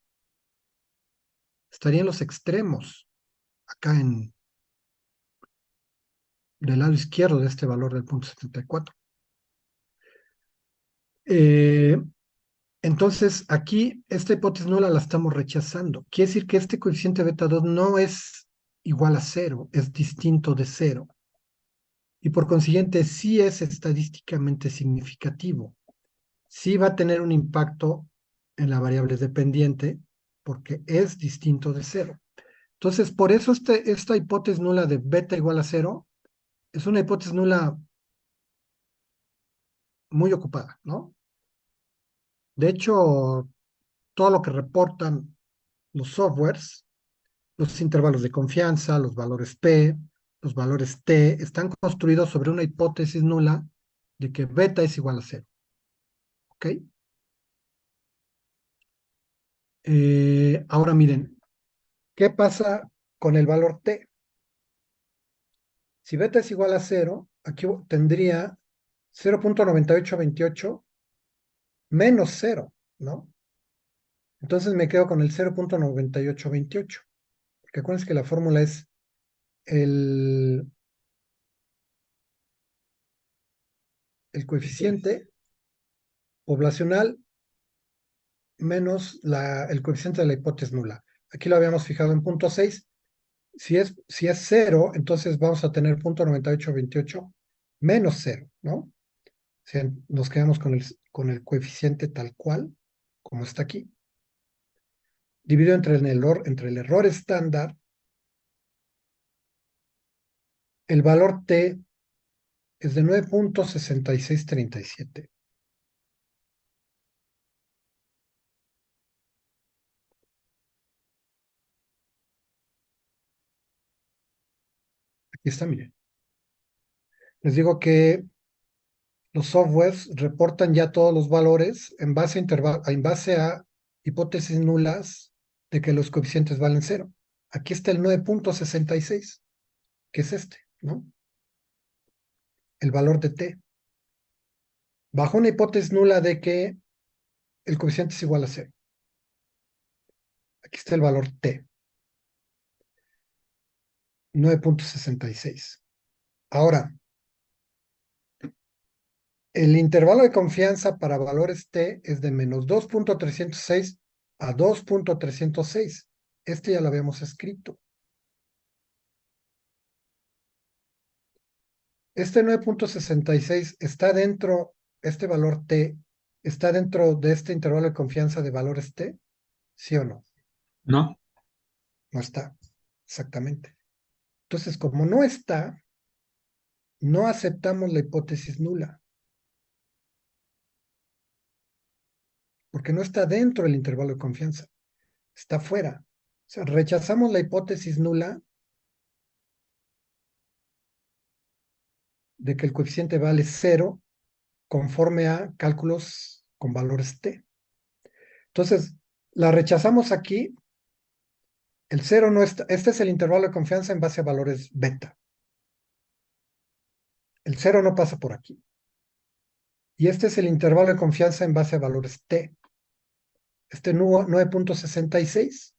Estaría en los extremos, acá del lado izquierdo de este valor del punto 74. Entonces, aquí esta hipótesis nula la estamos rechazando. Quiere decir que este coeficiente beta 2 no es igual a cero, es distinto de cero. Y por consiguiente, sí es estadísticamente significativo. Sí va a tener un impacto en la variable dependiente, porque es distinto de cero. Entonces, por eso esta hipótesis nula de beta igual a cero es una hipótesis nula muy ocupada, ¿no? De hecho, todo lo que reportan los softwares, los intervalos de confianza, los valores P, los valores T, están construidos sobre una hipótesis nula de que beta es igual a cero. ¿Ok? Ahora miren, ¿qué pasa con el valor T? Si beta es igual a cero, aquí tendría 0.9828 menos cero, ¿no? Entonces me quedo con el 0.9828. Porque acuérdense que la fórmula es el, el coeficiente poblacional menos el coeficiente de la hipótesis nula. Aquí lo habíamos fijado en punto 6. Si es 0, entonces vamos a tener 0.9828 menos 0, ¿no? O sea, nos quedamos con el coeficiente tal cual, como está aquí. Dividido entre el error estándar, el valor t es de 9.6637. Aquí está, miren. Les digo que los softwares reportan ya todos los valores en base a hipótesis nulas de que los coeficientes valen cero. Aquí está el 9.66, que es este, ¿no? El valor de t. Bajo una hipótesis nula de que el coeficiente es igual a cero. Aquí está el valor t, 9.66. Ahora, el intervalo de confianza para valores t es de menos 2.306 a 2.306. Este ya lo habíamos escrito. Este 9.66 está dentro, este valor t, está dentro de este intervalo de confianza de valores t, ¿sí o no? ¿No? No está, exactamente. Entonces, como no está, no aceptamos la hipótesis nula, porque no está dentro del intervalo de confianza, está fuera. O sea, rechazamos la hipótesis nula de que el coeficiente vale cero conforme a cálculos con valores t. Entonces, la rechazamos aquí. El cero no está, este es el intervalo de confianza en base a valores beta. El cero no pasa por aquí. Y este es el intervalo de confianza en base a valores t. Este 9.66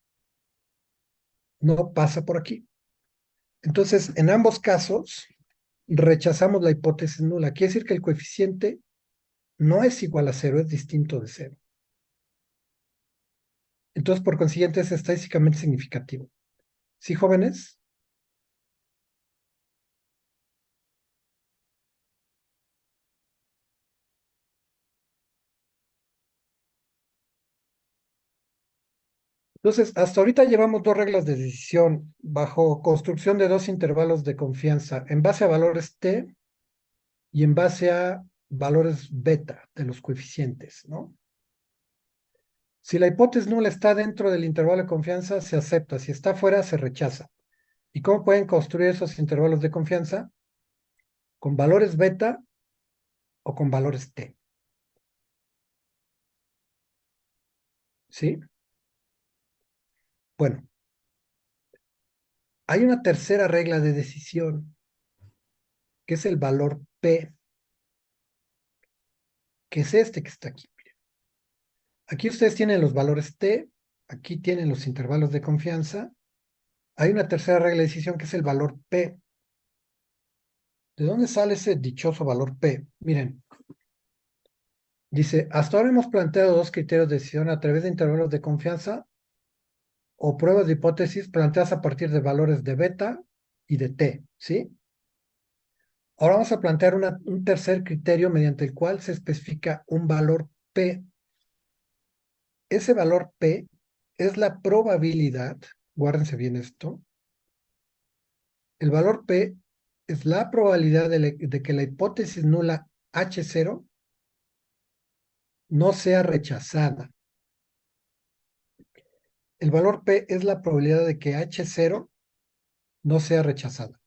no pasa por aquí. Entonces, en ambos casos, rechazamos la hipótesis nula. Quiere decir que el coeficiente no es igual a cero, es distinto de cero. Entonces, por consiguiente, es estadísticamente significativo. ¿Sí, jóvenes? Entonces, hasta ahorita llevamos dos reglas de decisión bajo construcción de dos intervalos de confianza en base a valores t y en base a valores beta de los coeficientes, ¿no? Si la hipótesis nula está dentro del intervalo de confianza, se acepta. Si está fuera, se rechaza. ¿Y cómo pueden construir esos intervalos de confianza? Con valores beta o con valores t. ¿Sí? Bueno, hay una tercera regla de decisión, que es el valor p, que es este que está aquí. Aquí ustedes tienen los valores t, aquí tienen los intervalos de confianza. Hay una tercera regla de decisión que es el valor p. ¿De dónde sale ese dichoso valor p? Miren, Dice, hasta ahora hemos planteado dos criterios de decisión a través de intervalos de confianza o pruebas de hipótesis planteadas a partir de valores de beta y de t, ¿sí? Ahora vamos a plantear un tercer criterio mediante el cual se especifica un valor P. Ese valor P es la probabilidad, guárdense bien esto, el valor P es la probabilidad de que la hipótesis nula H0 no sea rechazada. El valor P es la probabilidad de que H0 no sea rechazada.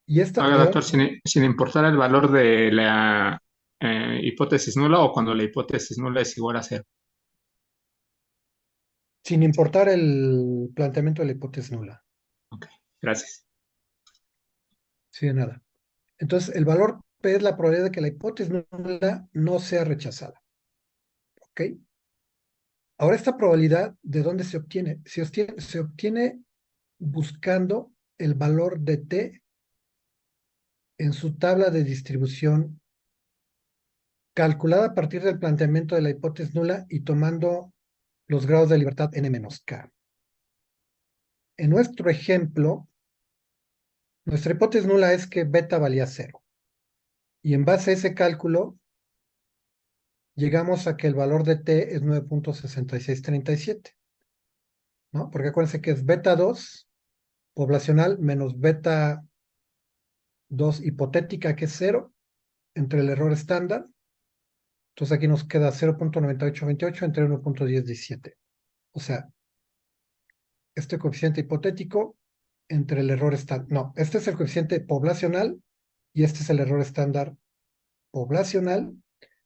Y esta, Ahora, doctor, sin importar el valor de la hipótesis nula o cuando la hipótesis nula es igual a cero. sin importar el planteamiento de la hipótesis nula. Ok, gracias. Sí, de nada. Entonces, el valor P es la probabilidad de que la hipótesis nula no sea rechazada. ¿Ok? Ahora, esta probabilidad, ¿de dónde se obtiene? Se obtiene buscando el valor de T en su tabla de distribución calculada a partir del planteamiento de la hipótesis nula y tomando los grados de libertad n-k. En nuestro ejemplo, nuestra hipótesis nula es que beta valía 0. Y en base a ese cálculo, llegamos a que el valor de t es 9.6637, ¿no? Porque acuérdense que es beta 2 poblacional menos beta 2 hipotética, que es 0, entre el error estándar. Entonces aquí nos queda 0.9828 entre 1.1017. O sea, este coeficiente hipotético entre el error estándar. No, este es el coeficiente poblacional y este es el error estándar poblacional.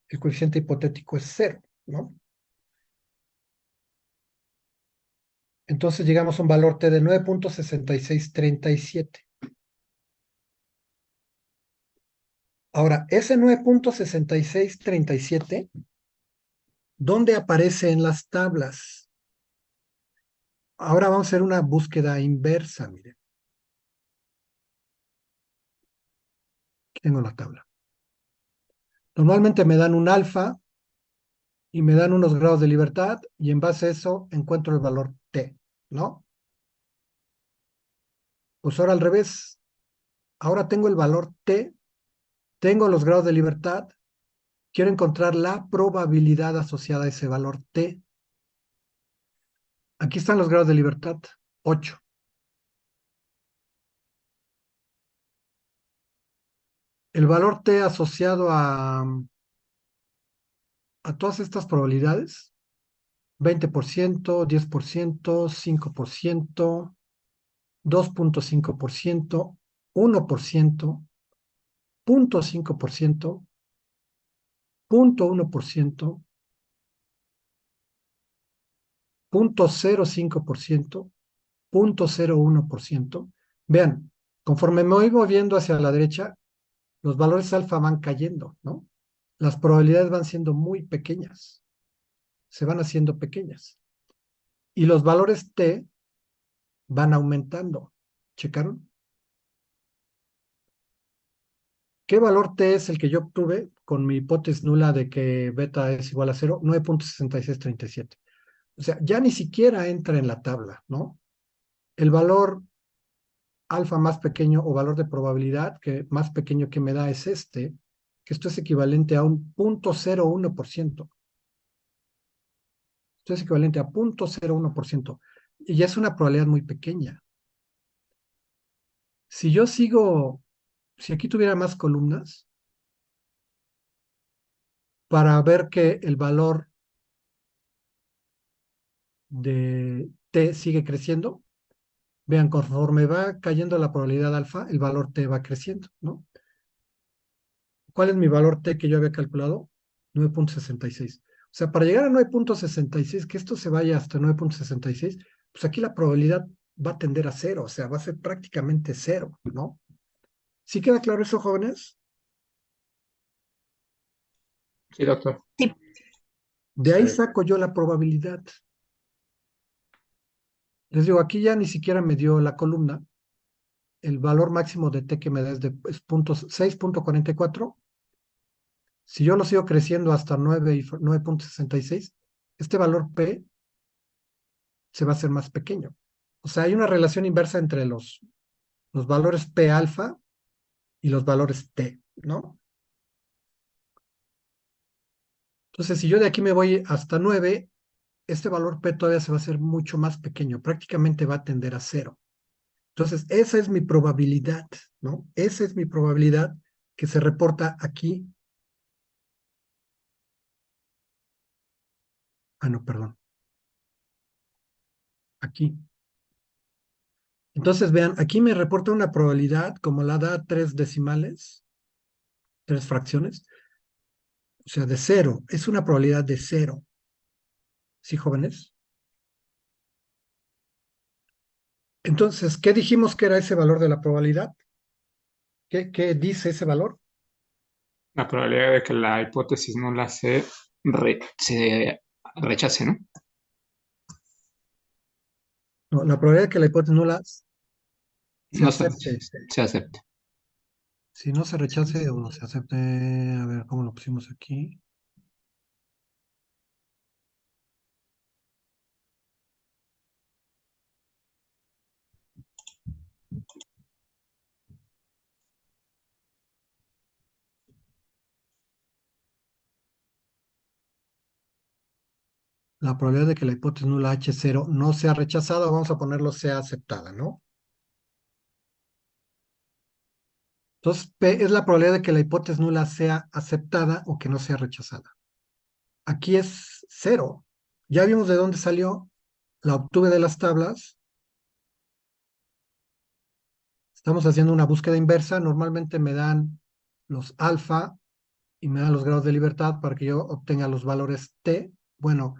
El coeficiente hipotético es 0, ¿no? Entonces llegamos a un valor T de 9.6637. Ahora, ese 9.6637, ¿dónde aparece en las tablas? Ahora vamos a hacer una búsqueda inversa, miren. Aquí tengo la tabla. Normalmente me dan un alfa y me dan unos grados de libertad y en base a eso encuentro el valor T, ¿no? Pues ahora al revés. Ahora tengo el valor T, tengo los grados de libertad, quiero encontrar la probabilidad asociada a ese valor T. Aquí están los grados de libertad, 8. El valor T asociado a todas estas probabilidades, 20%, 10%, 5%, 2.5%, 1%, 0.5%, 0.1%, 0.05%, 0.01%. Vean, conforme me voy moviendo hacia la derecha, los valores alfa van cayendo, ¿no? Las probabilidades van siendo muy pequeñas, se van haciendo pequeñas. Y los valores T van aumentando. ¿Checaron? ¿Qué valor T es el que yo obtuve con mi hipótesis nula de que beta es igual a 0? 9.6637. O sea, ya ni siquiera entra en la tabla, ¿no? El valor alfa más pequeño o valor de probabilidad que más pequeño que me da es este, que esto es equivalente a un 0.01%. Esto es equivalente a 0.01%. Y ya es una probabilidad muy pequeña. Si yo sigo, si aquí tuviera más columnas, para ver que el valor de T sigue creciendo, vean, conforme va cayendo la probabilidad alfa, el valor T va creciendo, ¿no? ¿Cuál es mi valor T que yo había calculado? 9.66. O sea, para llegar a 9.66, que esto se vaya hasta 9.66, pues aquí la probabilidad va a tender a 0, o sea, va a ser prácticamente 0, ¿no? ¿Sí queda claro eso, jóvenes? Sí, doctor. Sí. De ahí Sí. saco yo la probabilidad. Les digo, aquí ya ni siquiera me dio la columna. El valor máximo de T que me da es de 6.44 Si yo lo sigo creciendo hasta 9 y 9.66, este valor P se va a hacer más pequeño. O sea, hay una relación inversa entre los valores P alfa y los valores T, ¿no? Entonces, si yo de aquí me voy hasta 9, este valor P todavía se va a hacer mucho más pequeño, prácticamente va a tender a cero. Entonces, esa es mi probabilidad, ¿no? Esa es mi probabilidad que se reporta aquí. Ah, no, perdón. Aquí. Entonces, vean, aquí me reporta una probabilidad, como la da 3 decimales, 3 fracciones, o sea, de cero. Es una probabilidad de cero. ¿Sí, jóvenes? Entonces, ¿qué dijimos que era ese valor de la probabilidad? ¿Qué dice ese valor? La probabilidad de que la hipótesis nula se rechace, ¿no? No, la probabilidad de que la hipótesis nula se No se, acepte. se acepta. Si no se rechace o se acepte, a ver cómo lo pusimos aquí. La probabilidad de que la hipótesis nula H0 no sea rechazada, vamos a ponerlo sea aceptada, ¿no? Entonces, P es la probabilidad de que la hipótesis nula sea aceptada o que no sea rechazada. Aquí es cero. Ya vimos de dónde salió, la obtuve de las tablas. Estamos haciendo una búsqueda inversa. Normalmente me dan los alfa y me dan los grados de libertad para que yo obtenga los valores T. Bueno,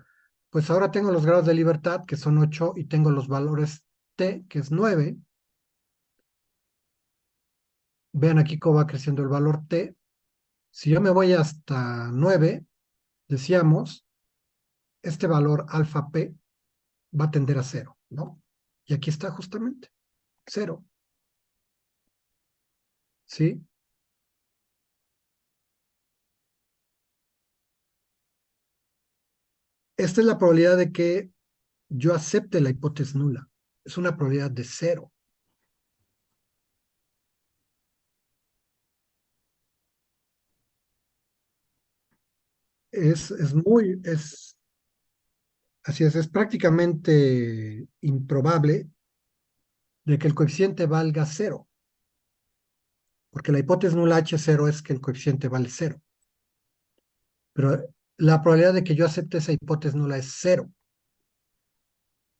pues ahora tengo los grados de libertad, que son 8, y tengo los valores T, que es 9. Vean aquí cómo va creciendo el valor T. Si yo me voy hasta 9, decíamos, este valor alfa P va a tender a cero, ¿no? Y aquí está justamente, cero, ¿sí? Esta es la probabilidad de que yo acepte la hipótesis nula. Es una probabilidad de cero. Así es prácticamente improbable de que el coeficiente valga cero, porque la hipótesis nula H0 es que el coeficiente vale cero. Pero la probabilidad de que yo acepte esa hipótesis nula es cero.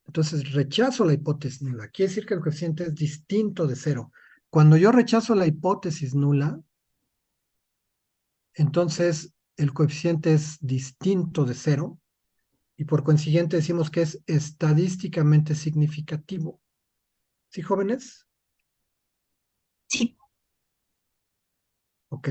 Entonces rechazo la hipótesis nula. Quiere decir que el coeficiente es distinto de cero. Cuando yo rechazo la hipótesis nula, entonces el coeficiente es distinto de cero y por consiguiente decimos que es estadísticamente significativo. ¿Sí, jóvenes? Sí, Ok.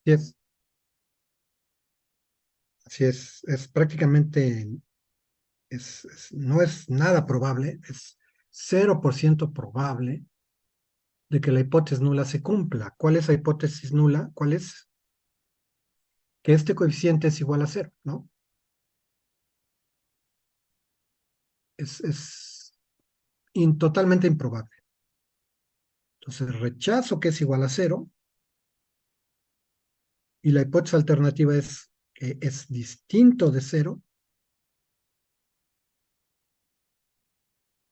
Así es. Así es prácticamente, no es nada probable, es 0% probable de que la hipótesis nula se cumpla. ¿Cuál es la hipótesis nula? ¿Cuál es? Que este coeficiente es igual a cero, ¿no? Es totalmente improbable. Entonces rechazo que es igual a cero y la hipótesis alternativa es que es distinto de cero.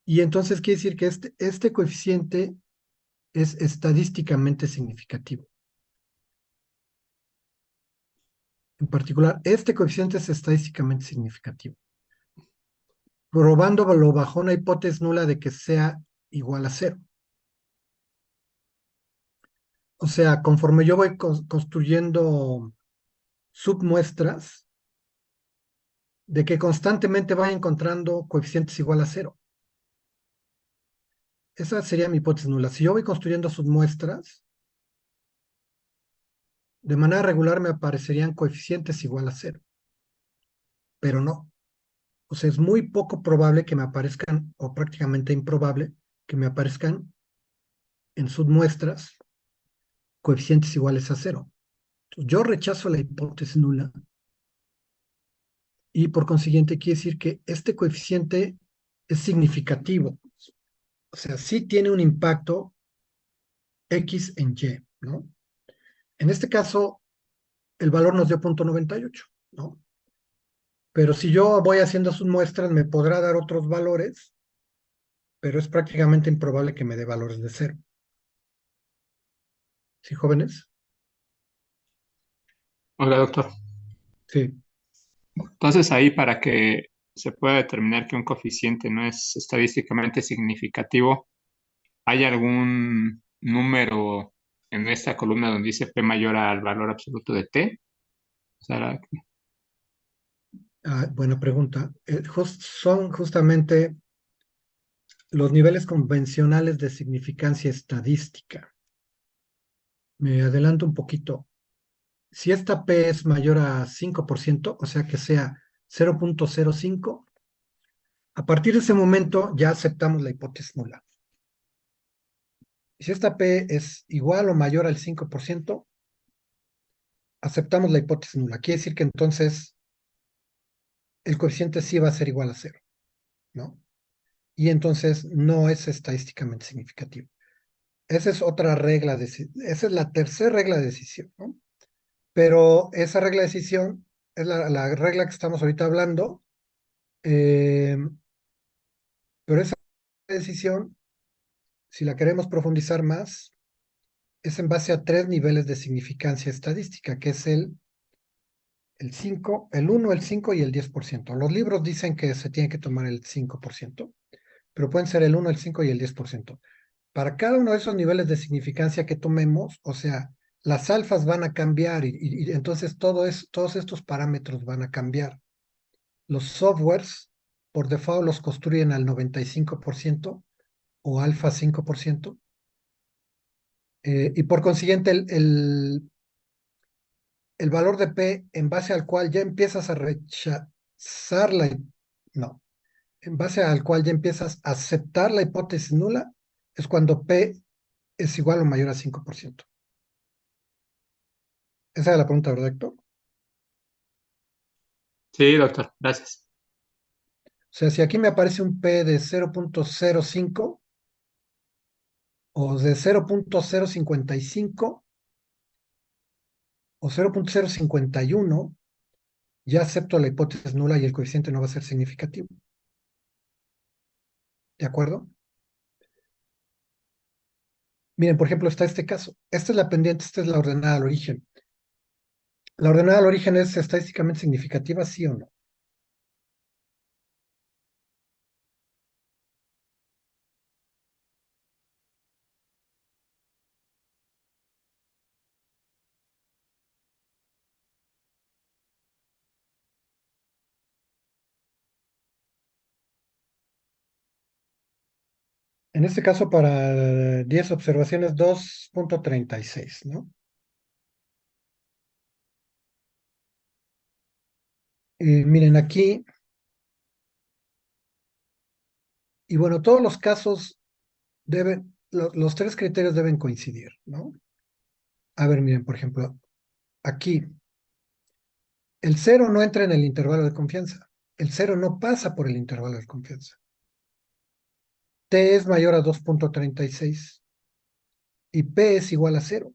Y entonces quiere decir que este coeficiente es estadísticamente significativo. En particular, este coeficiente es estadísticamente significativo, probándolo bajo una hipótesis nula de que sea igual a cero. O sea, conforme yo voy construyendo submuestras, de que constantemente vaya encontrando coeficientes igual a cero. Esa sería mi hipótesis nula. Si yo voy construyendo submuestras, de manera regular me aparecerían coeficientes igual a 0, pero no. O sea, es muy poco probable que me aparezcan, o prácticamente improbable, que me aparezcan en submuestras coeficientes iguales a 0. Yo rechazo la hipótesis nula y por consiguiente quiere decir que este coeficiente es significativo. O sea, sí tiene un impacto X en Y, ¿no? En este caso, el valor nos dio 0.98, ¿no? Pero si yo voy haciendo sus muestras, me podrá dar otros valores, pero es prácticamente improbable que me dé valores de 0. ¿Sí, jóvenes? Oiga, doctor. Sí. Entonces ahí para que se pueda determinar que un coeficiente no es estadísticamente significativo, ¿hay algún número en esta columna donde dice P mayor al valor absoluto de T? O sea, Buena pregunta. Son justamente los niveles convencionales de significancia estadística. Me adelanto un poquito. Si esta P es mayor a 5%, o sea que sea 0.05, a partir de ese momento ya aceptamos la hipótesis nula. Si esta P es igual o mayor al 5%, aceptamos la hipótesis nula. Quiere decir que entonces el coeficiente sí va a ser igual a 0, ¿no? Y entonces no es estadísticamente significativo. Esa es otra regla, esa es la tercera regla de decisión, ¿no? Pero esa regla de decisión es la regla que estamos ahorita hablando, eh, pero esa decisión, si la queremos profundizar más, es en base a 3 niveles de significancia estadística, que es el 5, el 1, el 5 y el 10%. Los libros dicen que se tiene que tomar el 5%, pero pueden ser el 1, el 5 y el 10%. Para cada uno de esos niveles de significancia que tomemos, o sea, las alfas van a cambiar y entonces todos estos parámetros van a cambiar. Los softwares, por default, los construyen al 95% o alfa 5%, y por consiguiente el valor de P en base al cual ya empiezas a rechazar no, en base al cual ya empiezas a aceptar la hipótesis nula, es cuando P es igual o mayor a 5%. Esa es la pregunta, ¿verdad, Héctor? sí, doctor, gracias. O sea, si aquí me aparece un P de 0.05 o de 0.055 o 0.051, ya acepto la hipótesis nula y el coeficiente no va a ser significativo. ¿De acuerdo? Miren, por ejemplo, está este caso. Esta es la pendiente, esta es la ordenada al origen. ¿La ordenada al origen es estadísticamente significativa, sí o no? En este caso, para 10 observaciones, 2.36, ¿no? Y miren aquí, y bueno, todos los casos los 3 criterios deben coincidir, ¿no? A ver, miren, por ejemplo, aquí, el 0 no entra en el intervalo de confianza. El 0 no pasa por el intervalo de confianza. T es mayor a 2.36 y P es igual a 0. O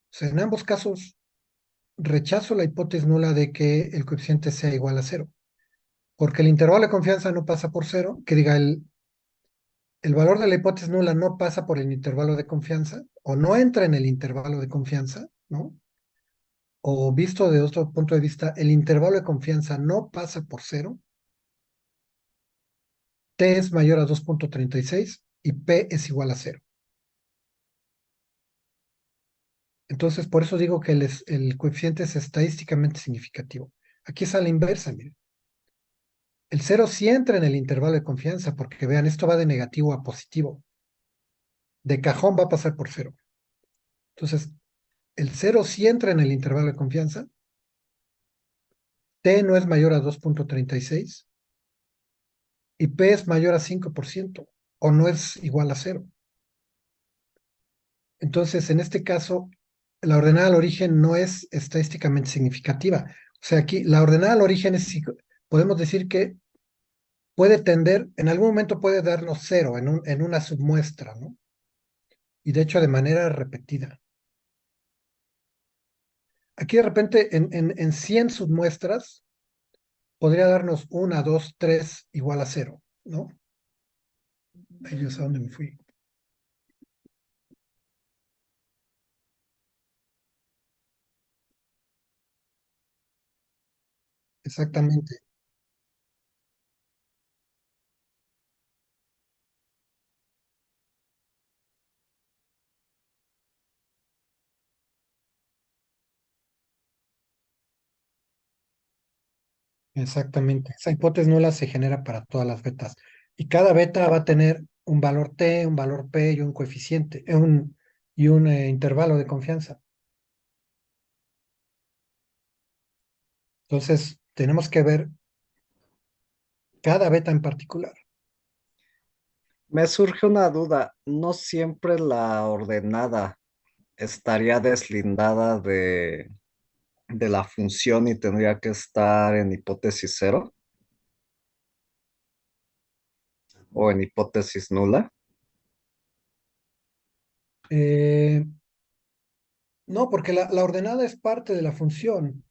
sea, en ambos casos rechazo la hipótesis nula de que el coeficiente sea igual a 0, porque el intervalo de confianza no pasa por 0, que diga el valor de la hipótesis nula no pasa por el intervalo de confianza, o no entra en el intervalo de confianza, ¿no? O visto de otro punto de vista, el intervalo de confianza no pasa por 0, T es mayor a 2.36 y P es igual a 0. Entonces, por eso digo que el coeficiente es estadísticamente significativo. Aquí es a la inversa, miren. El 0 sí entra en el intervalo de confianza, porque vean, esto va de negativo a positivo. De cajón va a pasar por 0. Entonces, el 0 sí entra en el intervalo de confianza, T no es mayor a 2.36 y P es mayor a 5% o no es igual a 0. Entonces, en este caso, la ordenada al origen no es estadísticamente significativa. O sea, aquí la ordenada al origen podemos decir que puede tender, en algún momento puede darnos 0 en una submuestra, ¿no? Y de hecho de manera repetida. Aquí de repente en 100 submuestras podría darnos 1, 2, 3 igual a 0, ¿no? Ahí yo sé a dónde me fui. Exactamente, exactamente. Esa hipótesis nula se genera para todas las betas. Y cada beta va a tener un valor T, un valor P y un coeficiente, y un intervalo de confianza. Entonces, tenemos que ver cada beta en particular. Me surge una duda, ¿no siempre la ordenada estaría deslindada de la función y tendría que estar en hipótesis cero o en hipótesis nula? Eh, no, porque la ordenada es parte de la función.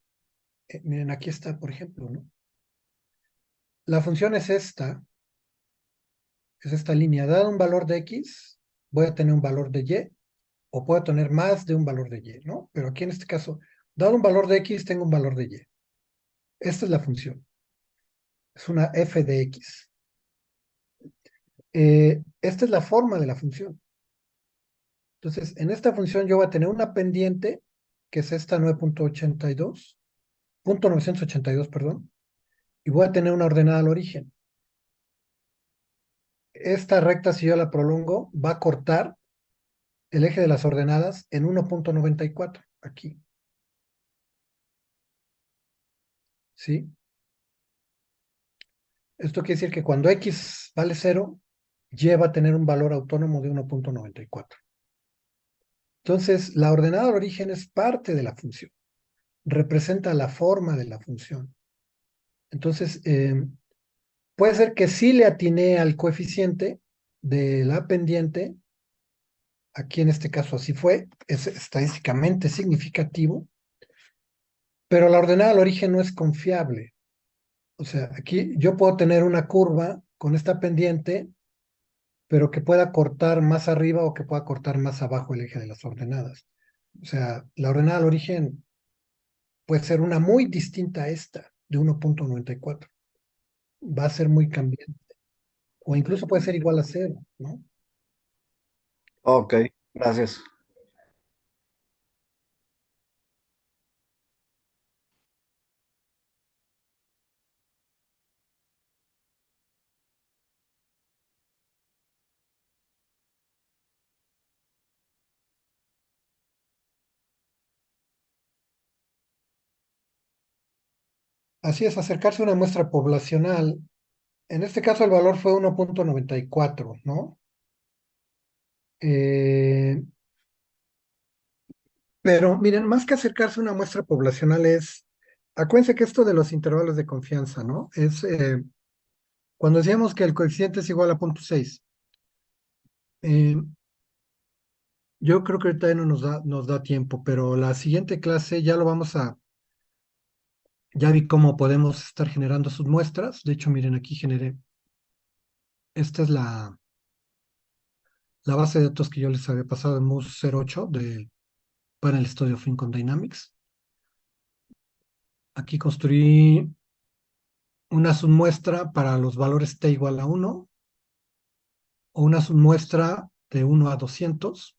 Miren, aquí está, por ejemplo, ¿no? La función es esta línea. Dado un valor de X, voy a tener un valor de Y, o puedo tener más de un valor de Y, ¿no? Pero aquí en este caso, dado un valor de X, tengo un valor de Y. Esta es la función. Es una f de X. Esta es la forma de la función. Entonces, en esta función yo voy a tener una pendiente, que es esta 9.82, 982, perdón, y voy a tener una ordenada al origen. Esta recta, si yo la prolongo, va a cortar el eje de las ordenadas en 1.94, aquí, ¿sí? Esto quiere decir que cuando X vale 0, Y va a tener un valor autónomo de 1.94. Entonces, la ordenada al origen es parte de la función, representa la forma de la función. Entonces, puede ser que sí le atiné al coeficiente de la pendiente, aquí en este caso así fue, es estadísticamente significativo, pero la ordenada al origen no es confiable. O sea, aquí yo puedo tener una curva con esta pendiente, pero que pueda cortar más arriba o que pueda cortar más abajo el eje de las ordenadas. O sea, la ordenada al origen puede ser una muy distinta a esta, de 1.94. Va a ser muy cambiante. O incluso puede ser igual a 0, ¿no? Ok, gracias. Así es, acercarse a una muestra poblacional. En este caso el valor fue 1.94, ¿no? Eh, pero miren, más que acercarse a una muestra poblacional acuérdense que esto de los intervalos de confianza, ¿no? Cuando decíamos que el coeficiente es igual a 0.6, eh, yo creo que ahorita ya no nos da tiempo, pero la siguiente clase ya vi cómo podemos estar generando sus muestras. De hecho, miren, aquí generé, esta es la base de datos que yo les había pasado en MUS 08 de Panel Study of Income Dynamics. Aquí construí una submuestra para los valores t igual a 1 o una submuestra de 1 a 200,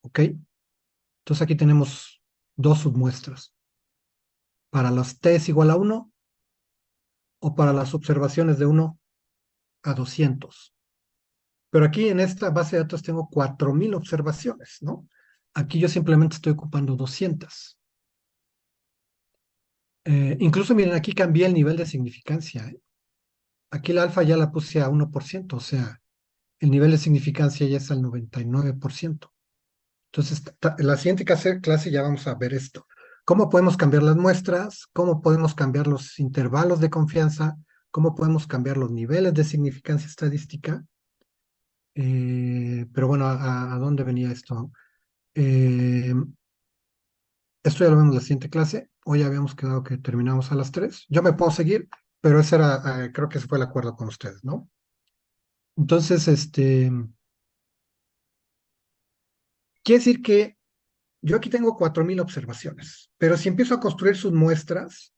¿ok? Entonces aquí tenemos dos submuestras, para las t es igual a 1 o para las observaciones de 1 a 200. Pero aquí en esta base de datos tengo 4.000 observaciones, ¿no? Aquí yo simplemente estoy ocupando 200. Incluso miren, aquí cambié el nivel de significancia, ¿eh? Aquí la alfa ya la puse a 1%, o sea, el nivel de significancia ya es al 99%. Entonces, en la siguiente clase ya vamos a ver esto. ¿Cómo podemos cambiar las muestras? ¿Cómo podemos cambiar los intervalos de confianza? ¿Cómo podemos cambiar los niveles de significancia estadística? Pero bueno, ¿a dónde venía esto? Eh, Esto ya lo vemos en la siguiente clase. Hoy habíamos quedado que terminamos a las 3. Yo me puedo seguir, pero ese era, creo que ese fue el acuerdo con ustedes, ¿no? Entonces, quiere decir que yo aquí tengo 4,000 observaciones, pero si empiezo a construir sus muestras,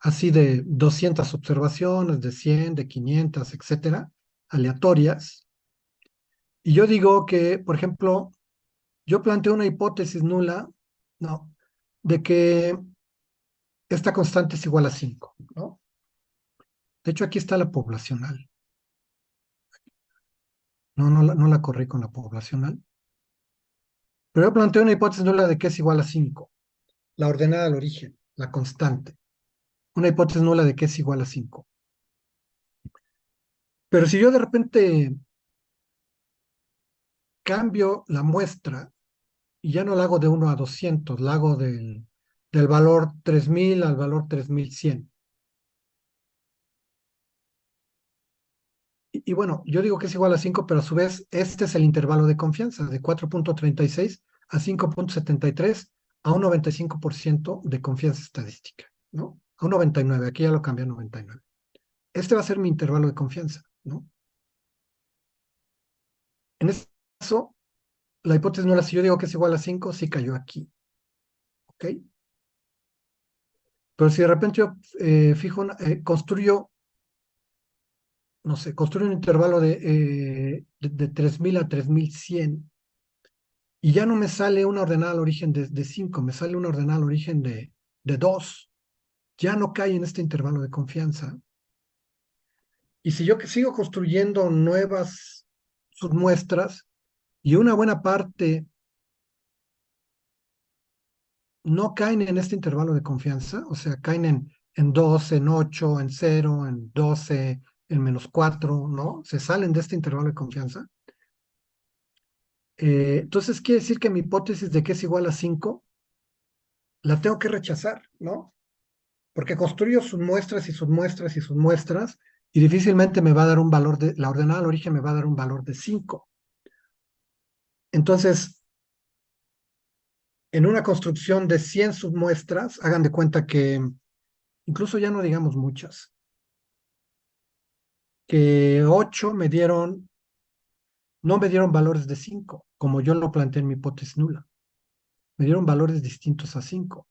así de 200 observaciones, de 100, de 500, etcétera, aleatorias, y yo digo que, por ejemplo, yo planteo una hipótesis nula, ¿no? De que esta constante es igual a 5, ¿no? De hecho, aquí está la poblacional. No la corrí con la poblacional. Pero yo planteo una hipótesis nula de que es igual a 5. La ordenada al origen, la constante. Una hipótesis nula de que es igual a 5. Pero si yo de repente cambio la muestra y ya no la hago de 1 a 200, la hago del valor 3000 al valor 3100. Y bueno, yo digo que es igual a 5, pero a su vez este es el intervalo de confianza de 4,36 a 5,73 a un 95% de confianza estadística, ¿no? A un 99, aquí ya lo cambié a 99. Este va a ser mi intervalo de confianza, ¿no? En este caso, la hipótesis nula, si yo digo que es igual a 5, sí cayó aquí, ¿ok? Pero si de repente yo construyo, no sé, construyo un intervalo de 3000 a 3100 y ya no me sale una ordenada al origen de 5, me sale una ordenada al origen de 2, ya no cae en este intervalo de confianza. Y si yo que sigo construyendo nuevas submuestras y una buena parte no caen en este intervalo de confianza, o sea, caen en 2, en 8, en 0, en 12, en -4, ¿no? Se salen de este intervalo de confianza. Entonces quiere decir que mi hipótesis de que es igual a 5 la tengo que rechazar, ¿no? Porque construyo submuestras y submuestras y submuestras y difícilmente me va a dar un valor la ordenada al origen me va a dar un valor de 5. Entonces, en una construcción de 100 submuestras, hagan de cuenta que incluso ya no digamos muchas, que 8 no me dieron valores de 5, como yo lo planteé en mi hipótesis nula. Me dieron valores distintos a 5.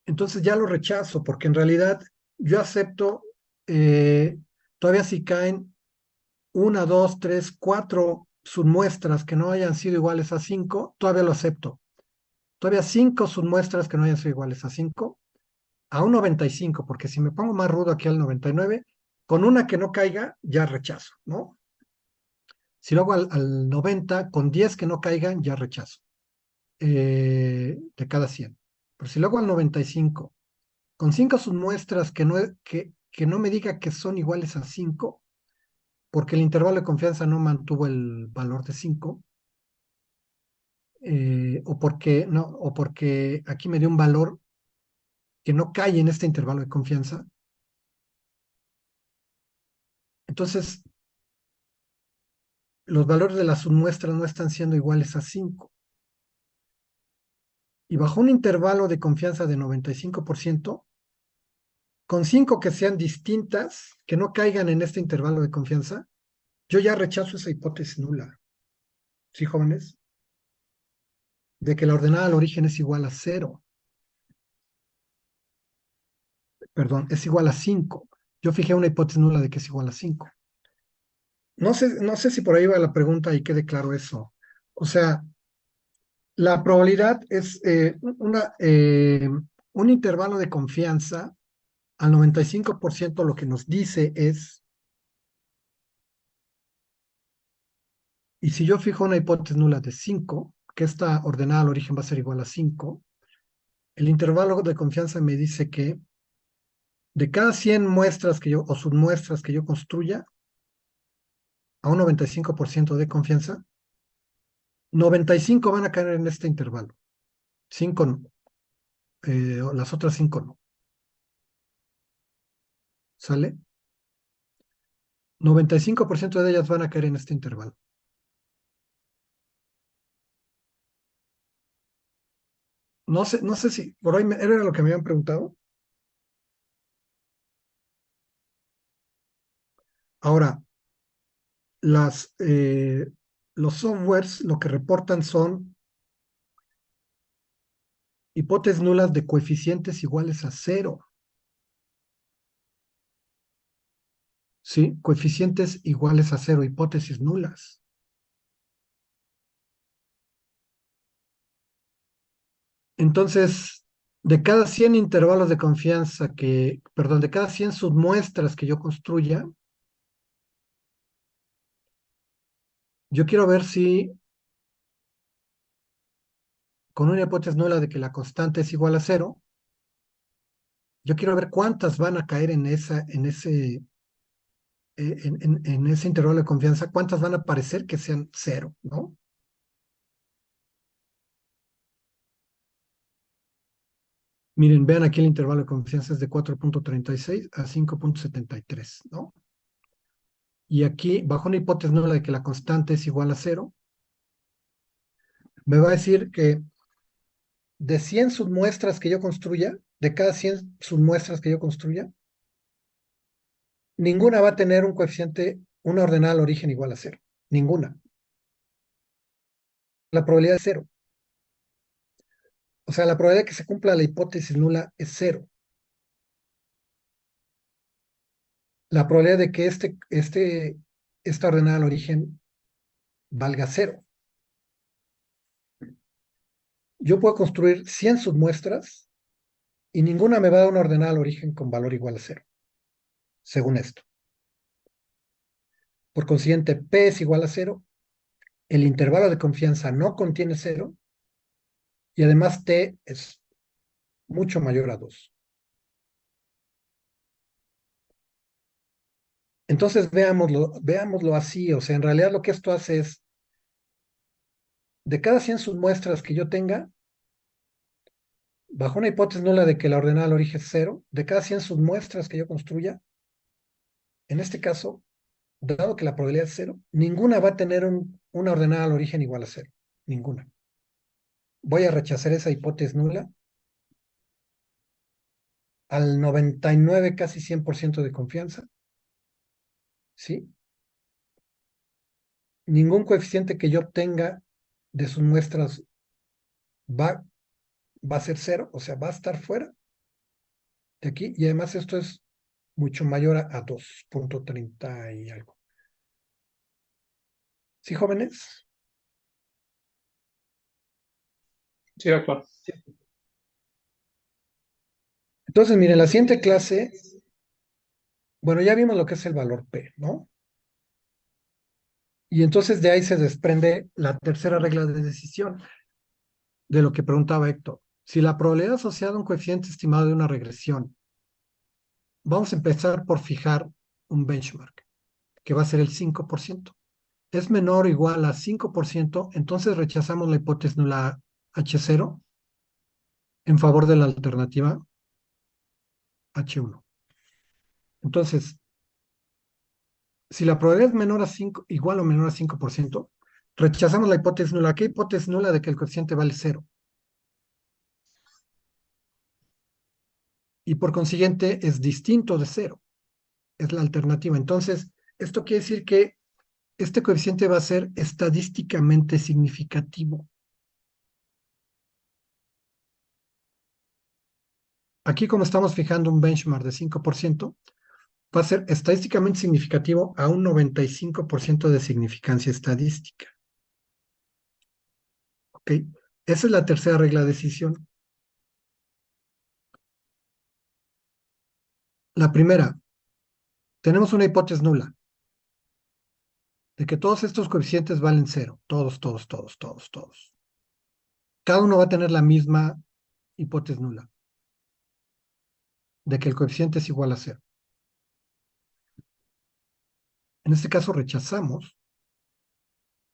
Entonces ya lo rechazo, porque en realidad yo acepto, eh, todavía si caen 1, 2, 3, 4 submuestras que no hayan sido iguales a 5, todavía lo acepto. Todavía 5 submuestras que no hayan sido iguales a 5, a un 95, porque si me pongo más rudo aquí al 99, con una que no caiga, ya rechazo, ¿no? Si lo hago al 90, con 10 que no caigan, ya rechazo, de cada 100. Pero si lo hago al 95, con 5 submuestras que no me diga que son iguales a 5, porque el intervalo de confianza no mantuvo el valor de 5, o porque aquí me dio un valor que no cae en este intervalo de confianza. Entonces, los valores de las submuestras no están siendo iguales a 5. Y bajo un intervalo de confianza de 95%, con 5 que sean distintas, que no caigan en este intervalo de confianza, yo ya rechazo esa hipótesis nula. ¿Sí, jóvenes? De que la ordenada al origen es igual a 0. Perdón, es igual a 5. Yo fijé una hipótesis nula de que es igual a 5. No sé si por ahí va la pregunta y quede claro eso. O sea, la probabilidad es un intervalo de confianza al 95%, lo que nos dice es Y si yo fijo una hipótesis nula de 5, que esta ordenada al origen va a ser igual a 5, el intervalo de confianza me dice que de cada 100 muestras que yo, o submuestras que yo construya, a un 95% de confianza, 95 van a caer en este intervalo. 5 no. O las otras 5 no. ¿Sale? 95% de ellas van a caer en este intervalo. No sé si por hoy era lo que me habían preguntado. Ahora, las, los softwares lo que reportan son hipótesis nulas de coeficientes iguales a 0. ¿Sí? Coeficientes iguales a 0, hipótesis nulas. Entonces, de cada 100 intervalos de confianza perdón, de cada 100 submuestras que yo construya, yo quiero ver si con una hipótesis nula de que la constante es igual a 0, yo quiero ver cuántas van a caer en ese intervalo de confianza, cuántas van a parecer que sean 0, ¿no? Miren, vean aquí el intervalo de confianza es de 4.36 a 5.73, ¿no? Y aquí, bajo una hipótesis nula de que la constante es igual a 0, me va a decir que de 100 submuestras que yo construya, de cada 100 submuestras que yo construya, ninguna va a tener un coeficiente, una ordenada al origen igual a 0. Ninguna. La probabilidad es 0. O sea, la probabilidad de que se cumpla la hipótesis nula es 0. La probabilidad de que esta ordenada al origen valga 0. Yo puedo construir 100 submuestras y ninguna me va a dar una ordenada al origen con valor igual a 0, según esto. Por consiguiente, P es igual a 0, el intervalo de confianza no contiene 0 y además T es mucho mayor a 2. Entonces veámoslo así, o sea, en realidad lo que esto hace es, de cada 100 submuestras que yo tenga, bajo una hipótesis nula de que la ordenada al origen es 0, de cada 100 submuestras que yo construya, en este caso, dado que la probabilidad es 0, ninguna va a tener una ordenada al origen igual a 0. Ninguna. Voy a rechazar esa hipótesis nula al 99, casi 100% de confianza. ¿Sí? Ningún coeficiente que yo obtenga de sus muestras va, va a ser 0, o sea, va a estar fuera de aquí. Y además esto es mucho mayor a 2.30 y algo. ¿Sí, jóvenes? Sí, doctor. Entonces, miren, la siguiente clase, bueno, ya vimos lo que es el valor P, ¿no? Y entonces de ahí se desprende la tercera regla de decisión, de lo que preguntaba Héctor. Si la probabilidad asociada a un coeficiente estimado de una regresión, vamos a empezar por fijar un benchmark, que va a ser el 5%. Es menor o igual a 5%, entonces rechazamos la hipótesis nula H0 en favor de la alternativa H1. Entonces, si la probabilidad es menor a 5, igual o menor a 5%, rechazamos la hipótesis nula. ¿Qué hipótesis nula de que el coeficiente vale 0? Y por consiguiente es distinto de 0. Es la alternativa. Entonces, esto quiere decir que este coeficiente va a ser estadísticamente significativo. Aquí, como estamos fijando un benchmark de 5%, va a ser estadísticamente significativo a un 95% de significancia estadística. ¿Ok? Esa es la tercera regla de decisión. La primera, tenemos una hipótesis nula de que todos estos coeficientes valen cero. Todos, todos, todos, todos, todos. Cada uno va a tener la misma hipótesis nula, de que el coeficiente es igual a cero. En este caso rechazamos,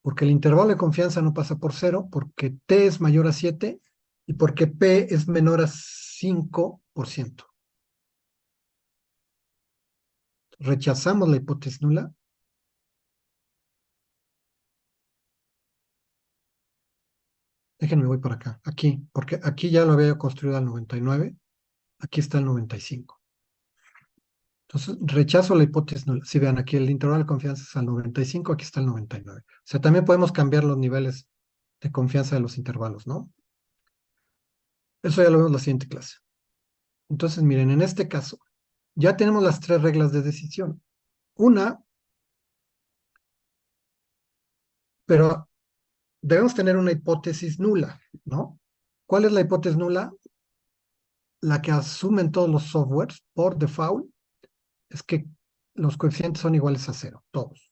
porque el intervalo de confianza no pasa por cero, porque t es mayor a 7 y porque p es menor a 5%. Rechazamos la hipótesis nula. Déjenme voy para acá, aquí, porque aquí ya lo había construido al 99, aquí está el 95. Entonces, rechazo la hipótesis nula. Si vean, aquí el intervalo de confianza es al 95, aquí está el 99. O sea, también podemos cambiar los niveles de confianza de los intervalos, ¿no? Eso ya lo vemos en la siguiente clase. Entonces, miren, en este caso, ya tenemos las tres reglas de decisión. Una, pero debemos tener una hipótesis nula, ¿no? ¿Cuál es la hipótesis nula? La que asumen todos los softwares por default es que los coeficientes son iguales a cero, todos.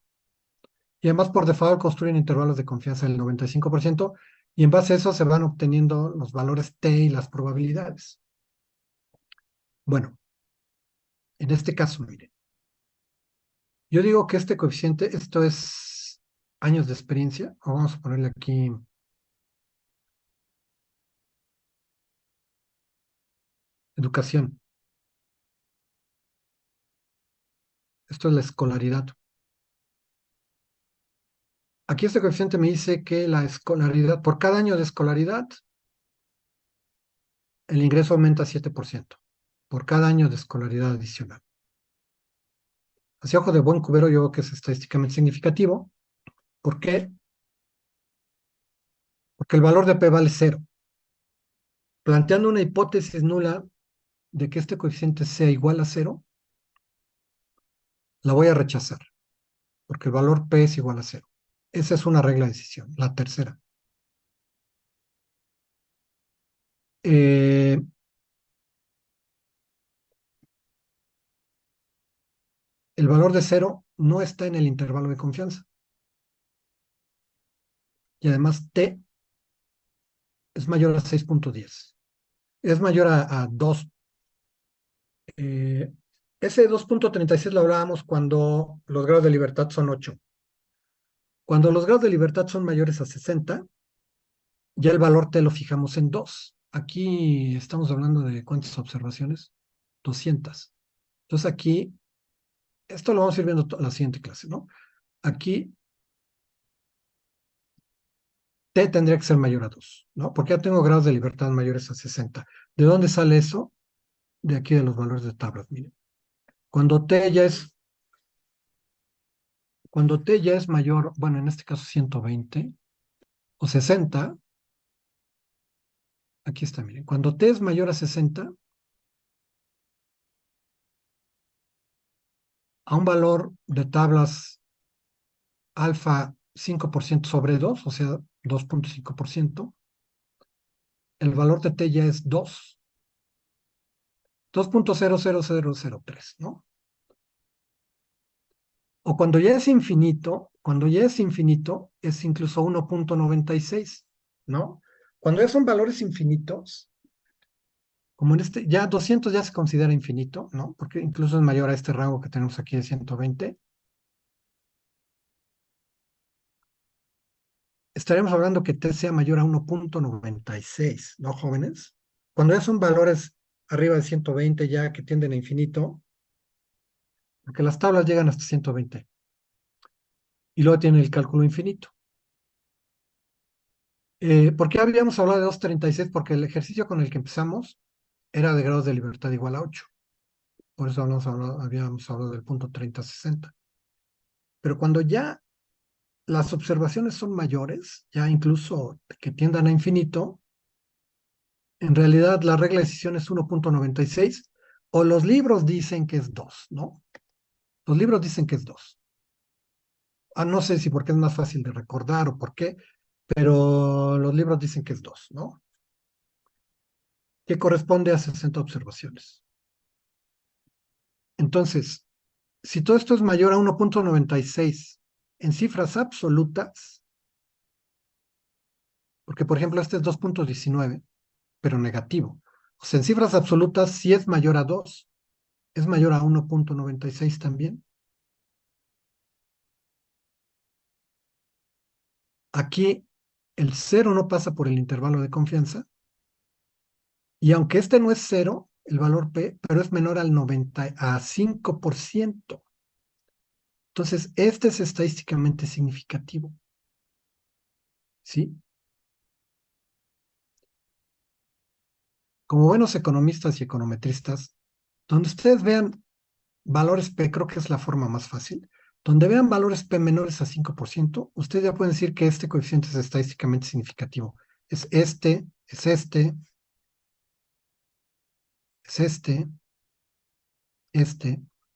Y además por default construyen intervalos de confianza del 95% y en base a eso se van obteniendo los valores t y las probabilidades. Bueno, en este caso, miren, yo digo que este coeficiente, esto es años de experiencia, o vamos a ponerle aquí educación. Esto es la escolaridad. Aquí este coeficiente me dice que la escolaridad, por cada año de escolaridad, el ingreso aumenta 7%, por cada año de escolaridad adicional. Hacia ojo de buen cubero yo veo que es estadísticamente significativo. ¿Por qué? Porque el valor de P vale cero. Planteando una hipótesis nula de que este coeficiente sea igual a cero, la voy a rechazar, porque el valor P es igual a cero. Esa es una regla de decisión. La tercera. El valor de cero no está en el intervalo de confianza. Y además T es mayor a 6.10. Es mayor a 2. Ese 2.36 lo hablábamos cuando los grados de libertad son 8. Cuando los grados de libertad son mayores a 60, ya el valor T lo fijamos en 2. Aquí estamos hablando de ¿cuántas observaciones? 200. Entonces aquí, esto lo vamos a ir viendo en la siguiente clase, ¿no? Aquí T tendría que ser mayor a 2, ¿no? Porque ya tengo grados de libertad mayores a 60. ¿De dónde sale eso? De aquí de los valores de tablas, miren. Cuando T ya es mayor, bueno, en este caso 120 o 60, aquí está, miren. Cuando T es mayor a 60, a un valor de tablas alfa 5% sobre 2, o sea, 2.5%, el valor de T ya es 2. 2.00003, ¿no? O cuando ya es infinito, es incluso 1.96, ¿no? Cuando ya son valores infinitos, como en este, ya 200 ya se considera infinito, ¿no? Porque incluso es mayor a este rango que tenemos aquí de 120. Estaremos hablando que T sea mayor a 1.96, ¿no, jóvenes? Cuando ya son valores arriba de 120 ya que tienden a infinito, porque las tablas llegan hasta 120. Y luego tiene el cálculo infinito. ¿Por qué habíamos hablado de 236? Porque el ejercicio con el que empezamos era de grados de libertad igual a 8. Por eso habíamos hablado del punto 30-60. Pero cuando ya las observaciones son mayores, ya incluso que tiendan a infinito, en realidad la regla de decisión es 1.96, o los libros dicen que es 2, ¿no? Los libros dicen que es 2. No sé si porque es más fácil de recordar o por qué, pero los libros dicen que es 2, ¿no? Que corresponde a 60 observaciones. Entonces, si todo esto es mayor a 1.96 en cifras absolutas, porque por ejemplo este es 2.19, pero negativo. O sea, en cifras absolutas sí es mayor a 2, es mayor a 1.96 también. Aquí el 0 no pasa por el intervalo de confianza, y aunque este no es 0, el valor P, pero es menor al 5%. Entonces, este es estadísticamente significativo. ¿Sí? Como buenos economistas y econometristas, donde ustedes vean valores P, creo que es la forma más fácil, donde vean valores P menores a 5%, ustedes ya pueden decir que este coeficiente es estadísticamente significativo. Es este, es este, es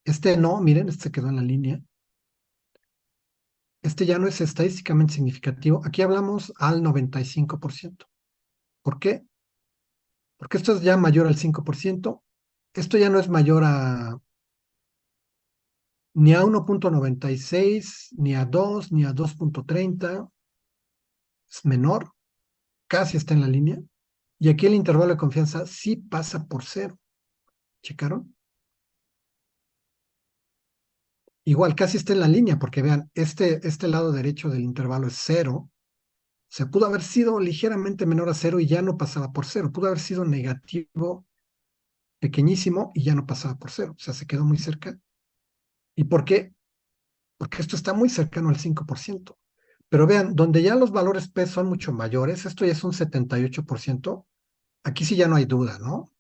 este no, miren, este quedó en la línea. Este ya no es estadísticamente significativo. Aquí hablamos al 95%. ¿Por qué? Porque esto es ya mayor al 5%. Esto ya no es mayor ni a 1.96, ni a 2, ni a 2.30. Es menor, casi está en la línea. Y aquí el intervalo de confianza sí pasa por 0. ¿Checaron? Igual, casi está en la línea, porque vean, este lado derecho del intervalo es 0. Se pudo haber sido ligeramente menor a 0 y ya no pasaba por 0. Pudo haber sido negativo pequeñísimo y ya no pasaba por 0. O sea, se quedó muy cerca. ¿Y por qué? Porque esto está muy cercano al 5%. Pero vean, donde ya los valores P son mucho mayores, esto ya es un 78%, aquí sí ya no hay duda, ¿no?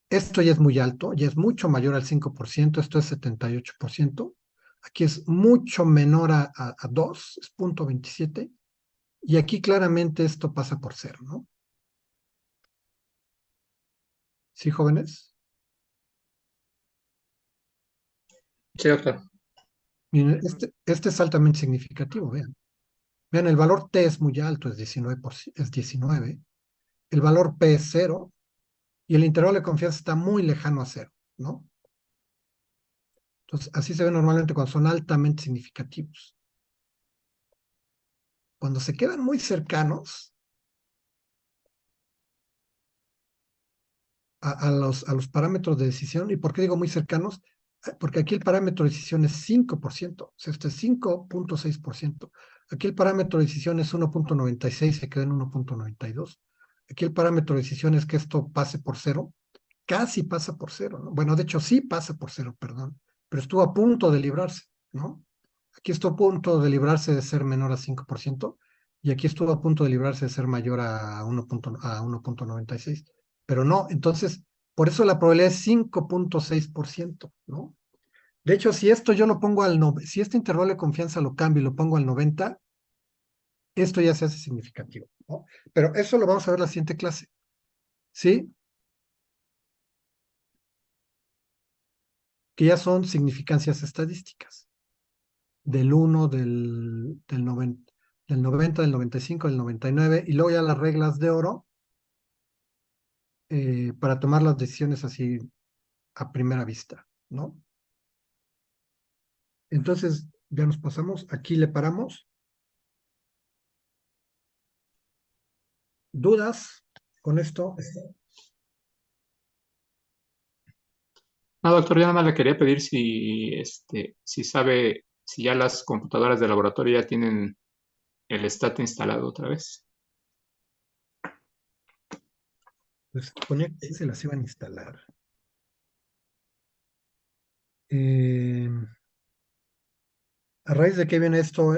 Esto ya es muy alto, ya es mucho mayor al 5%, esto es 78%. Aquí es mucho menor a 2, es 0.27. Y aquí claramente esto pasa por 0, ¿no? ¿Sí, jóvenes? Sí, doctor. Miren, este es altamente significativo, vean. Vean, el valor T es muy alto, es 19%, es 19. El valor P es 0 y el intervalo de confianza está muy lejano a 0, ¿no? Entonces, así se ve normalmente cuando son altamente significativos. Cuando se quedan muy cercanos a los parámetros de decisión, ¿y por qué digo muy cercanos? Porque aquí el parámetro de decisión es 5%, o sea, este es 5.6%. Aquí el parámetro de decisión es 1.96, se queda en 1.92. Aquí el parámetro de decisión es que esto pase por 0, casi pasa por 0, ¿no? Bueno, de hecho sí pasa por 0, perdón, pero estuvo a punto de librarse, ¿no? Aquí estuvo a punto de librarse de ser menor a 5% y aquí estuvo a punto de librarse de ser mayor a 1.96, pero no, entonces, por eso la probabilidad es 5.6%, ¿no? De hecho, si esto yo lo pongo si este intervalo de confianza lo cambio y lo pongo al 90, esto ya se hace significativo, ¿no? Pero eso lo vamos a ver en la siguiente clase, ¿sí? Que ya son significancias estadísticas, del 1, del 90, del 95, del 99, y luego ya las reglas de oro para tomar las decisiones así a primera vista, ¿no? Entonces, ya nos pasamos, aquí le paramos. ¿Dudas con esto? No, doctor, yo nada más le quería pedir si sabe si ya las computadoras de laboratorio ya tienen el STAT instalado otra vez. Pues suponía que sí se las iban a instalar. Eh, a raíz de que viene esto,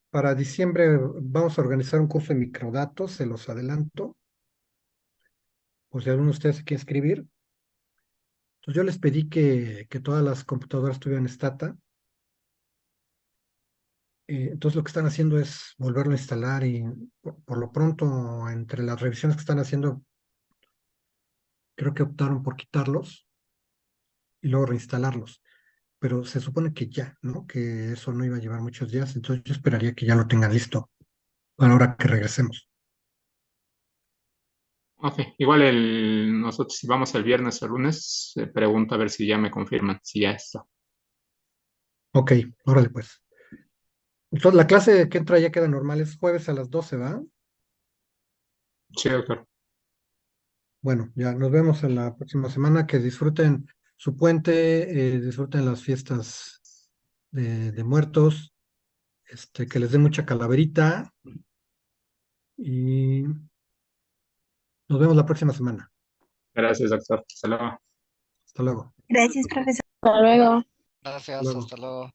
para diciembre vamos a organizar un curso de microdatos, se los adelanto, por si alguno de ustedes se quiere escribir. Entonces yo les pedí que todas las computadoras tuvieran Stata. Entonces lo que están haciendo es volverlo a instalar y por lo pronto, entre las revisiones que están haciendo, creo que optaron por quitarlos y luego reinstalarlos. Pero se supone que ya, ¿no? Que eso no iba a llevar muchos días, entonces yo esperaría que ya lo tengan listo a la hora que regresemos. Ok, igual nosotros si vamos el viernes o el lunes, pregunto a ver si ya me confirman, si ya está. Ok, órale pues. Entonces, la clase que entra ya queda normal, es jueves a las 12, ¿va? Sí, doctor. Bueno, ya nos vemos en la próxima semana. Que disfruten su puente, disfruten las fiestas de muertos, que les dé mucha calaverita y nos vemos la próxima semana. Gracias, doctor. Hasta luego. Hasta luego. Gracias, profesor. Hasta luego. Hasta Gracias, luego. hasta luego.